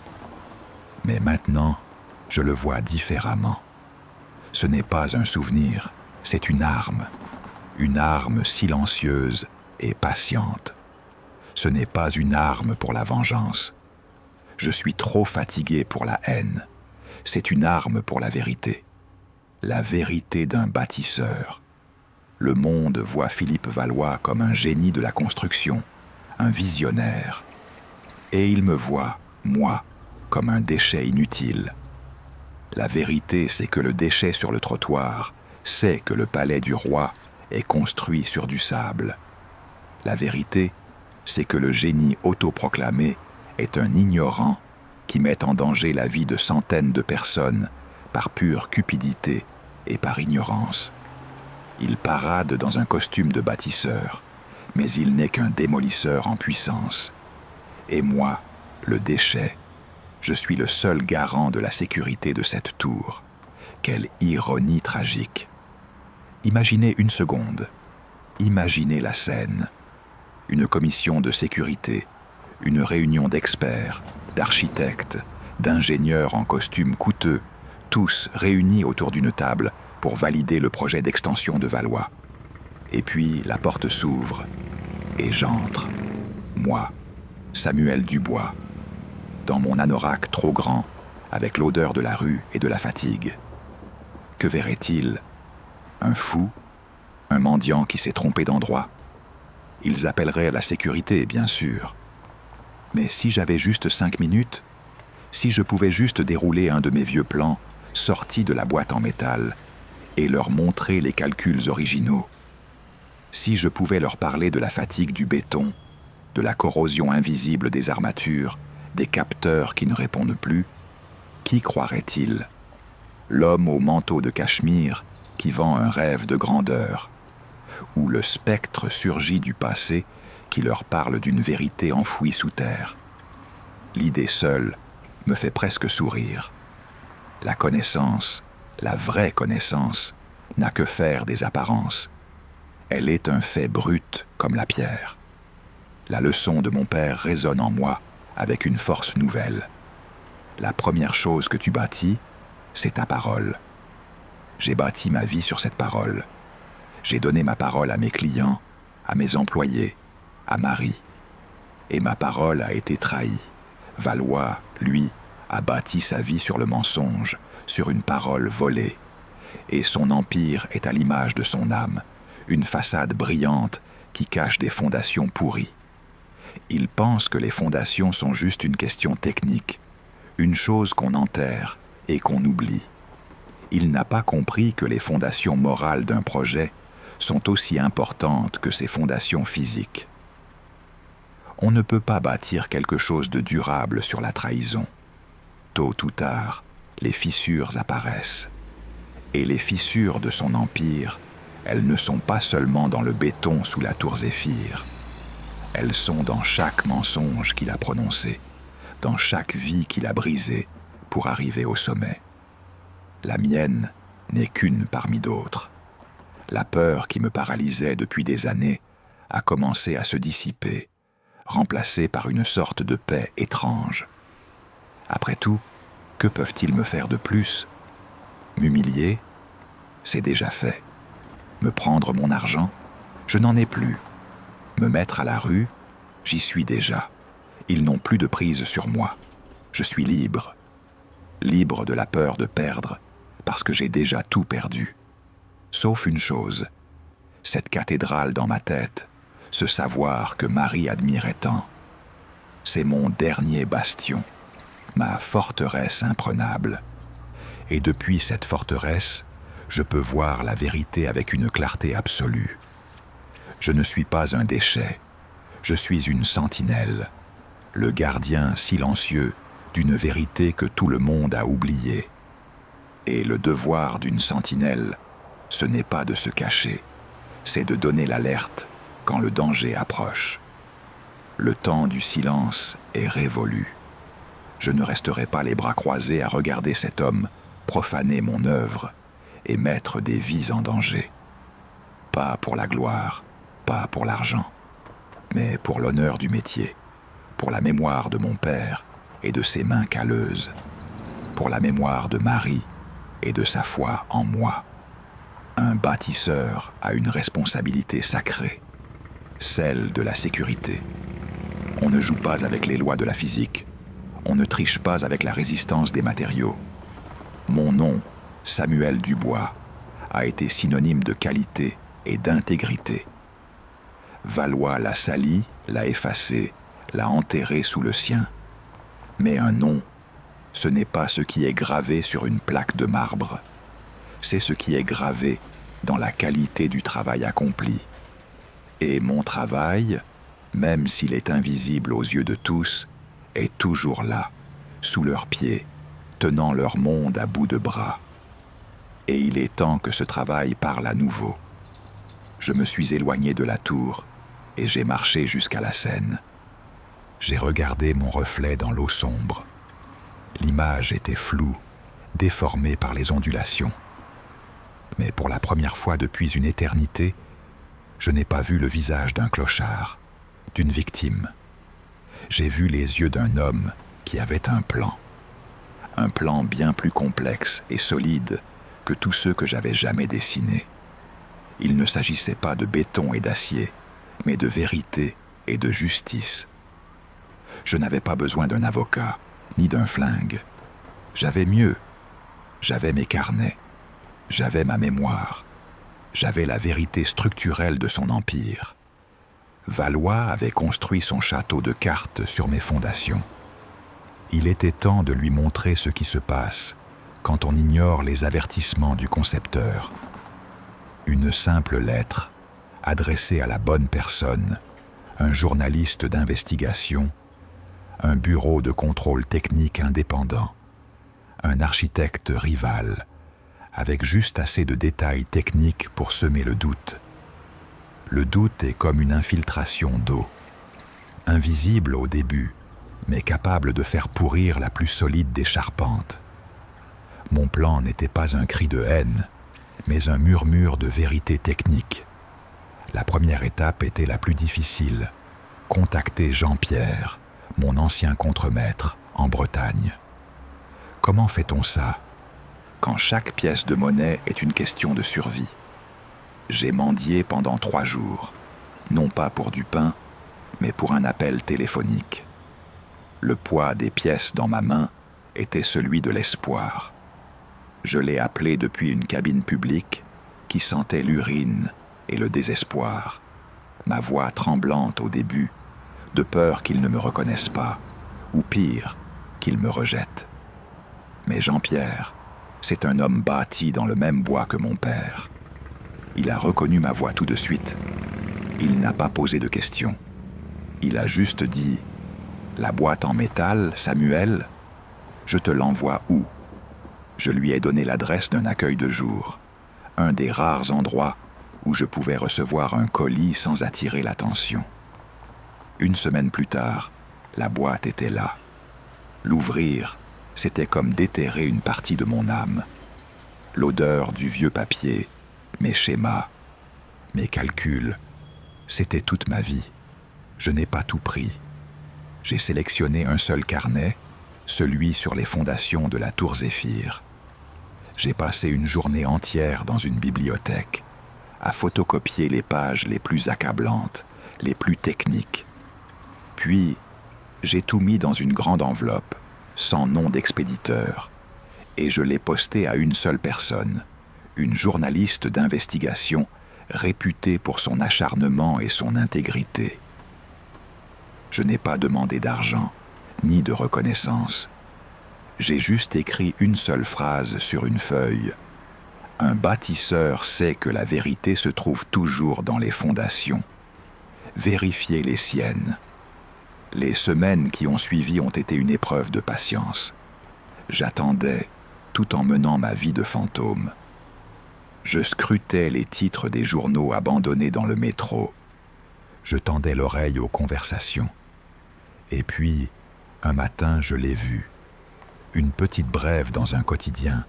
Mais maintenant, je le vois différemment. Ce n'est pas un souvenir, c'est une arme silencieuse et patiente. Ce n'est pas une arme pour la vengeance. Je suis trop fatigué pour la haine. C'est une arme pour la vérité. La vérité d'un bâtisseur. Le monde voit Philippe Valois comme un génie de la construction, un visionnaire. Et il me voit, moi, comme un déchet inutile. La vérité, c'est que le déchet sur le trottoir sait que le palais du roi est construit sur du sable. La vérité, c'est que le génie autoproclamé est un ignorant qui met en danger la vie de centaines de personnes par pure cupidité et par ignorance. Il parade dans un costume de bâtisseur, mais il n'est qu'un démolisseur en puissance. Et moi, le déchet, je suis le seul garant de la sécurité de cette tour. Quelle ironie tragique. Imaginez une seconde. Imaginez la scène. Une commission de sécurité, une réunion d'experts, d'architectes, d'ingénieurs en costumes coûteux, tous réunis autour d'une table pour valider le projet d'extension de Valois. Et puis la porte s'ouvre et j'entre. Moi, Samuel Dubois, dans mon anorak trop grand, avec l'odeur de la rue et de la fatigue. Que verrait-il? Un fou? Un mendiant qui s'est trompé d'endroit? Ils appelleraient la sécurité, bien sûr. Mais si j'avais juste 5 minutes, si je pouvais juste dérouler un de mes vieux plans, sortis de la boîte en métal, et leur montrer les calculs originaux, si je pouvais leur parler de la fatigue du béton, de la corrosion invisible des armatures, des capteurs qui ne répondent plus, qui croirait-il? L'homme au manteau de cachemire qui vend un rêve de grandeur, ou le spectre surgit du passé qui leur parle d'une vérité enfouie sous terre. L'idée seule me fait presque sourire. La connaissance, la vraie connaissance, n'a que faire des apparences. Elle est un fait brut comme la pierre. La leçon de mon père résonne en moi avec une force nouvelle. La première chose que tu bâtis, c'est ta parole. J'ai bâti ma vie sur cette parole. J'ai donné ma parole à mes clients, à mes employés, à Marie. Et ma parole a été trahie. Valois, lui, a bâti sa vie sur le mensonge, sur une parole volée. Et son empire est à l'image de son âme, une façade brillante qui cache des fondations pourries. Il pense que les fondations sont juste une question technique, une chose qu'on enterre et qu'on oublie. Il n'a pas compris que les fondations morales d'un projet sont aussi importantes que ses fondations physiques. On ne peut pas bâtir quelque chose de durable sur la trahison. Tôt ou tard, les fissures apparaissent. Et les fissures de son empire, elles ne sont pas seulement dans le béton sous la tour Zéphyr. Elles sont dans chaque mensonge qu'il a prononcé, dans chaque vie qu'il a brisée pour arriver au sommet. La mienne n'est qu'une parmi d'autres. La peur qui me paralysait depuis des années a commencé à se dissiper, remplacée par une sorte de paix étrange. Après tout, que peuvent-ils me faire de plus? M'humilier? C'est déjà fait. Me prendre mon argent? Je n'en ai plus. Me mettre à la rue? J'y suis déjà. Ils n'ont plus de prise sur moi. Je suis libre. Libre de la peur de perdre, parce que j'ai déjà tout perdu. Sauf une chose, cette cathédrale dans ma tête, ce savoir que Marie admirait tant. C'est mon dernier bastion, ma forteresse imprenable. Et depuis cette forteresse, je peux voir la vérité avec une clarté absolue. Je ne suis pas un déchet, je suis une sentinelle, le gardien silencieux d'une vérité que tout le monde a oubliée. Et le devoir d'une sentinelle, ce n'est pas de se cacher, c'est de donner l'alerte quand le danger approche. Le temps du silence est révolu. Je ne resterai pas les bras croisés à regarder cet homme profaner mon œuvre et mettre des vies en danger. Pas pour la gloire, pas pour l'argent, mais pour l'honneur du métier, pour la mémoire de mon père et de ses mains calleuses, pour la mémoire de Marie et de sa foi en moi. Un bâtisseur a une responsabilité sacrée, celle de la sécurité. On ne joue pas avec les lois de la physique, on ne triche pas avec la résistance des matériaux. Mon nom, Samuel Dubois, a été synonyme de qualité et d'intégrité. Valois l'a sali, l'a effacé, l'a enterré sous le sien. Mais un nom, ce n'est pas ce qui est gravé sur une plaque de marbre. C'est ce qui est gravé dans la qualité du travail accompli. Et mon travail, même s'il est invisible aux yeux de tous, est toujours là, sous leurs pieds, tenant leur monde à bout de bras. Et il est temps que ce travail parle à nouveau. Je me suis éloigné de la tour et j'ai marché jusqu'à la Seine. J'ai regardé mon reflet dans l'eau sombre. L'image était floue, déformée par les ondulations. Mais pour la première fois depuis une éternité, je n'ai pas vu le visage d'un clochard, d'une victime. J'ai vu les yeux d'un homme qui avait un plan bien plus complexe et solide que tous ceux que j'avais jamais dessinés. Il ne s'agissait pas de béton et d'acier, mais de vérité et de justice. Je n'avais pas besoin d'un avocat, ni d'un flingue. J'avais mieux. J'avais mes carnets. J'avais ma mémoire. J'avais la vérité structurelle de son empire. Valois avait construit son château de cartes sur mes fondations. Il était temps de lui montrer ce qui se passe quand on ignore les avertissements du concepteur. Une simple lettre, adressée à la bonne personne, un journaliste d'investigation, un bureau de contrôle technique indépendant, un architecte rival, avec juste assez de détails techniques pour semer le doute. Le doute est comme une infiltration d'eau, invisible au début, mais capable de faire pourrir la plus solide des charpentes. Mon plan n'était pas un cri de haine, mais un murmure de vérité technique. La première étape était la plus difficile, contacter Jean-Pierre, mon ancien contremaître, en Bretagne. Comment fait-on ça, quand chaque pièce de monnaie est une question de survie? J'ai mendié pendant 3 jours, non pas pour du pain, mais pour un appel téléphonique. Le poids des pièces dans ma main était celui de l'espoir. Je l'ai appelé depuis une cabine publique qui sentait l'urine et le désespoir, ma voix tremblante au début, de peur qu'ils ne me reconnaissent pas, ou pire, qu'ils me rejettent. Mais Jean-Pierre, c'est un homme bâti dans le même bois que mon père. Il a reconnu ma voix tout de suite. Il n'a pas posé de questions. Il a juste dit « La boîte en métal, Samuel, je te l'envoie où ?» Je lui ai donné l'adresse d'un accueil de jour, un des rares endroits où je pouvais recevoir un colis sans attirer l'attention. 1 semaine plus tard, la boîte était là. L'ouvrir, c'était comme déterrer une partie de mon âme. L'odeur du vieux papier, mes schémas, mes calculs, c'était toute ma vie. Je n'ai pas tout pris. J'ai sélectionné un seul carnet, celui sur les fondations de la tour Zéphyr. J'ai passé une journée entière dans une bibliothèque, à photocopier les pages les plus accablantes, les plus techniques. Puis, j'ai tout mis dans une grande enveloppe, sans nom d'expéditeur, et je l'ai posté à une seule personne, une journaliste d'investigation réputée pour son acharnement et son intégrité. Je n'ai pas demandé d'argent, ni de reconnaissance. J'ai juste écrit une seule phrase sur une feuille. Un bâtisseur sait que la vérité se trouve toujours dans les fondations. Vérifiez les siennes. Les semaines qui ont suivi ont été une épreuve de patience. J'attendais, tout en menant ma vie de fantôme. Je scrutais les titres des journaux abandonnés dans le métro. Je tendais l'oreille aux conversations. Et puis, un matin, je l'ai vu. Une petite brève dans un quotidien.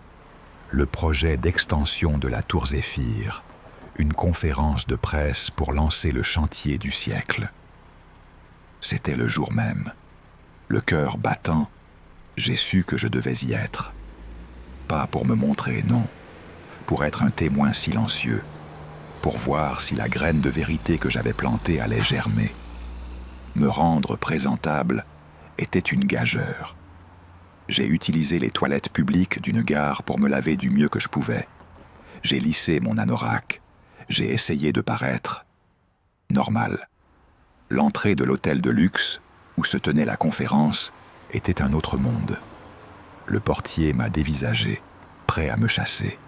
Le projet d'extension de la tour Zéphyr. Une conférence de presse pour lancer le chantier du siècle. C'était le jour même. Le cœur battant, j'ai su que je devais y être. Pas pour me montrer, non. Pour être un témoin silencieux. Pour voir si la graine de vérité que j'avais plantée allait germer. Me rendre présentable était une gageure. J'ai utilisé les toilettes publiques d'une gare pour me laver du mieux que je pouvais. J'ai lissé mon anorak. J'ai essayé de paraître normal. L'entrée de l'hôtel de luxe, où se tenait la conférence, était un autre monde. Le portier m'a dévisagé, prêt à me chasser.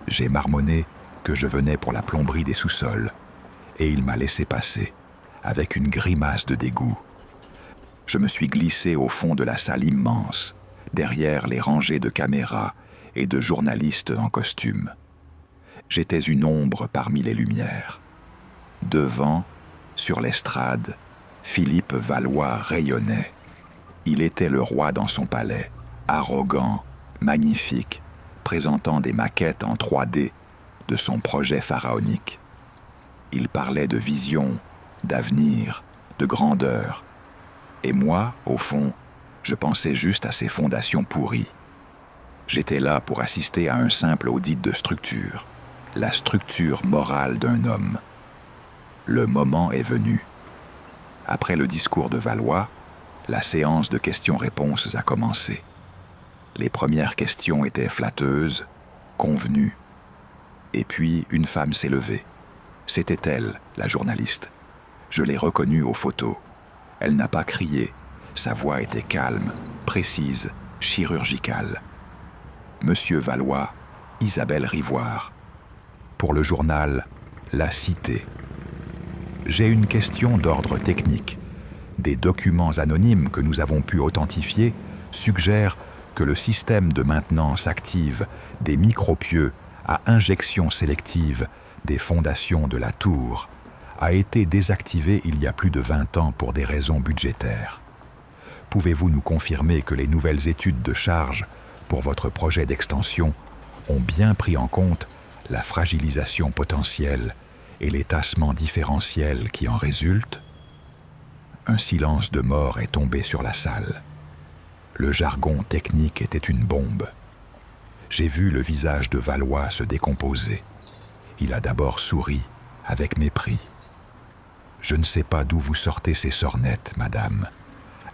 J'ai marmonné que je venais pour la plomberie des sous-sols, et il m'a laissé passer, avec une grimace de dégoût. Je me suis glissé au fond de la salle immense, derrière les rangées de caméras et de journalistes en costume. J'étais une ombre parmi les lumières. Devant, sur l'estrade, Philippe Valois rayonnait. Il était le roi dans son palais, arrogant, magnifique, présentant des maquettes en 3D de son projet pharaonique. Il parlait de vision, d'avenir, de grandeur. Et moi, au fond, je pensais juste à ces fondations pourries. J'étais là pour assister à un simple audit de structure, la structure morale d'un homme. Le moment est venu. Après le discours de Valois, la séance de questions-réponses a commencé. Les premières questions étaient flatteuses, convenues. Et puis, une femme s'est levée. C'était elle, la journaliste. Je l'ai reconnue aux photos. Elle n'a pas crié. Sa voix était calme, précise, chirurgicale. Monsieur Valois, Isabelle Rivoire. Pour le journal La Cité. J'ai une question d'ordre technique. Des documents anonymes que nous avons pu authentifier suggèrent que le système de maintenance active des micropieux à injection sélective des fondations de la tour a été désactivé il y a plus de 20 ans pour des raisons budgétaires. Pouvez-vous nous confirmer que les nouvelles études de charge pour votre projet d'extension ont bien pris en compte la fragilisation potentielle et les tassements différentiels qui en résultent? Un silence de mort est tombé sur la salle. Le jargon technique était une bombe. J'ai vu le visage de Valois se décomposer. Il a d'abord souri, avec mépris. « Je ne sais pas d'où vous sortez ces sornettes, madame.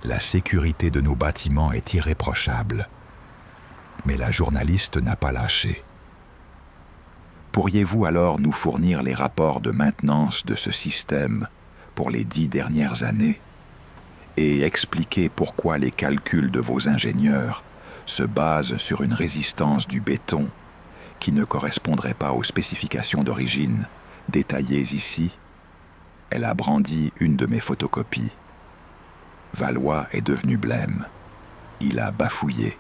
La sécurité de nos bâtiments est irréprochable. » Mais la journaliste n'a pas lâché. « Pourriez-vous alors nous fournir les rapports de maintenance de ce système pour les 10 dernières années et expliquer pourquoi les calculs de vos ingénieurs se basent sur une résistance du béton qui ne correspondrait pas aux spécifications d'origine détaillées ici ?» Elle a brandi une de mes photocopies. Valois est devenu blême. Il a bafouillé.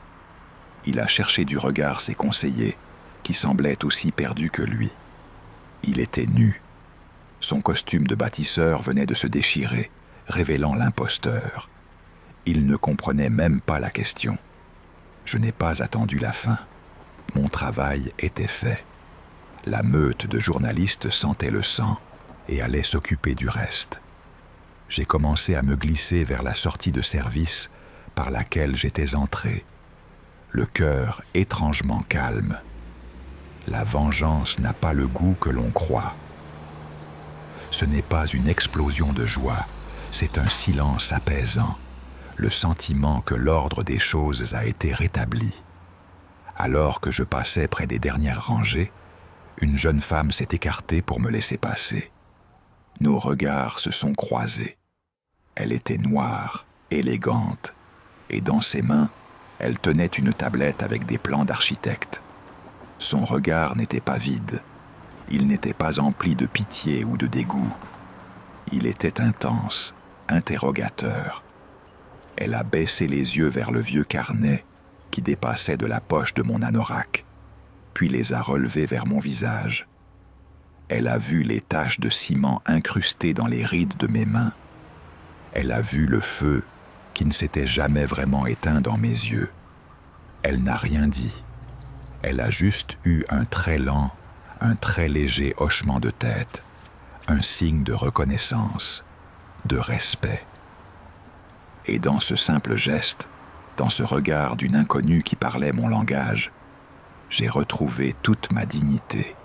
Il a cherché du regard ses conseillers, qui semblaient aussi perdus que lui. Il était nu. Son costume de bâtisseur venait de se déchirer, révélant l'imposteur. Il ne comprenait même pas la question. Je n'ai pas attendu la fin. Mon travail était fait. La meute de journalistes sentait le sang et allait s'occuper du reste. J'ai commencé à me glisser vers la sortie de service par laquelle j'étais entré, le cœur étrangement calme. La vengeance n'a pas le goût que l'on croit. Ce n'est pas une explosion de joie, c'est un silence apaisant, le sentiment que l'ordre des choses a été rétabli. Alors que je passais près des dernières rangées, une jeune femme s'est écartée pour me laisser passer. Nos regards se sont croisés. Elle était noire, élégante, et dans ses mains, elle tenait une tablette avec des plans d'architecte. Son regard n'était pas vide. Il n'était pas empli de pitié ou de dégoût. Il était intense, interrogateur. Elle a baissé les yeux vers le vieux carnet qui dépassait de la poche de mon anorak, puis les a relevés vers mon visage. Elle a vu les taches de ciment incrustées dans les rides de mes mains. Elle a vu le feu qui ne s'était jamais vraiment éteint dans mes yeux. Elle n'a rien dit. Elle a juste eu un très lent, un très léger hochement de tête, un signe de reconnaissance, de respect. Et dans ce simple geste, dans ce regard d'une inconnue qui parlait mon langage, j'ai retrouvé toute ma dignité.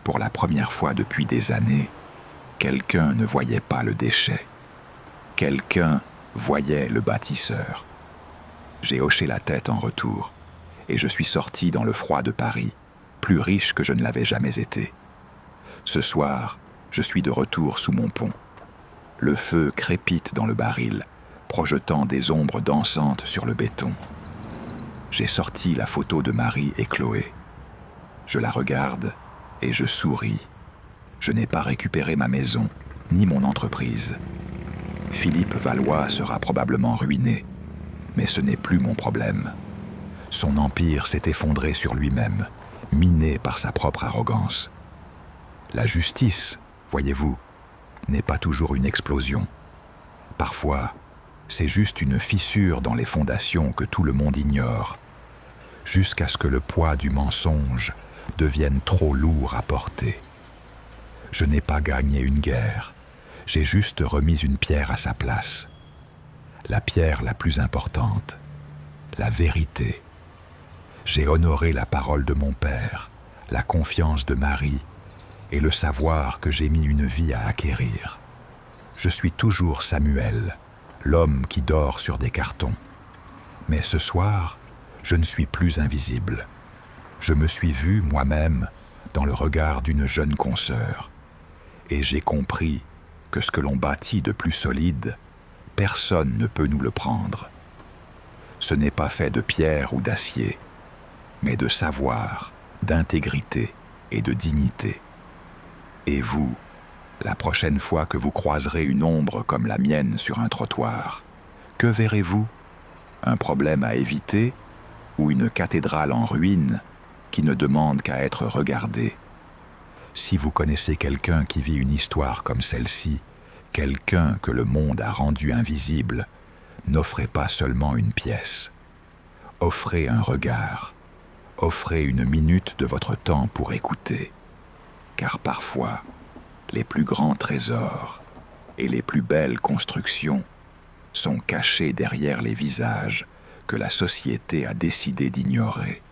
Pour la première fois depuis des années, quelqu'un ne voyait pas le déchet. Quelqu'un voyait le bâtisseur. J'ai hoché la tête en retour, et je suis sorti dans le froid de Paris, plus riche que je ne l'avais jamais été. Ce soir, je suis de retour sous mon pont. Le feu crépite dans le baril, projetant des ombres dansantes sur le béton. J'ai sorti la photo de Marie et Chloé. Je la regarde et je souris. Je n'ai pas récupéré ma maison, ni mon entreprise. Philippe Valois sera probablement ruiné, mais ce n'est plus mon problème. Son empire s'est effondré sur lui-même, miné par sa propre arrogance. La justice, voyez-vous, n'est pas toujours une explosion. Parfois, c'est juste une fissure dans les fondations que tout le monde ignore, jusqu'à ce que le poids du mensonge devienne trop lourd à porter. Je n'ai pas gagné une guerre, j'ai juste remis une pierre à sa place. La pierre la plus importante, la vérité. J'ai honoré la parole de mon père, la confiance de Marie et le savoir que j'ai mis une vie à acquérir. Je suis toujours Samuel, l'homme qui dort sur des cartons. Mais ce soir, je ne suis plus invisible. Je me suis vu moi-même dans le regard d'une jeune consoeur, et j'ai compris que ce que l'on bâtit de plus solide, personne ne peut nous le prendre. Ce n'est pas fait de pierre ou d'acier, mais de savoir, d'intégrité et de dignité. Et vous, la prochaine fois que vous croiserez une ombre comme la mienne sur un trottoir, que verrez-vous? Un problème à éviter ou une cathédrale en ruine qui ne demande qu'à être regardée? Si vous connaissez quelqu'un qui vit une histoire comme celle-ci, quelqu'un que le monde a rendu invisible, n'offrez pas seulement une pièce. Offrez un regard. Offrez une minute de votre temps pour écouter. Car parfois, les plus grands trésors et les plus belles constructions sont cachés derrière les visages que la société a décidé d'ignorer.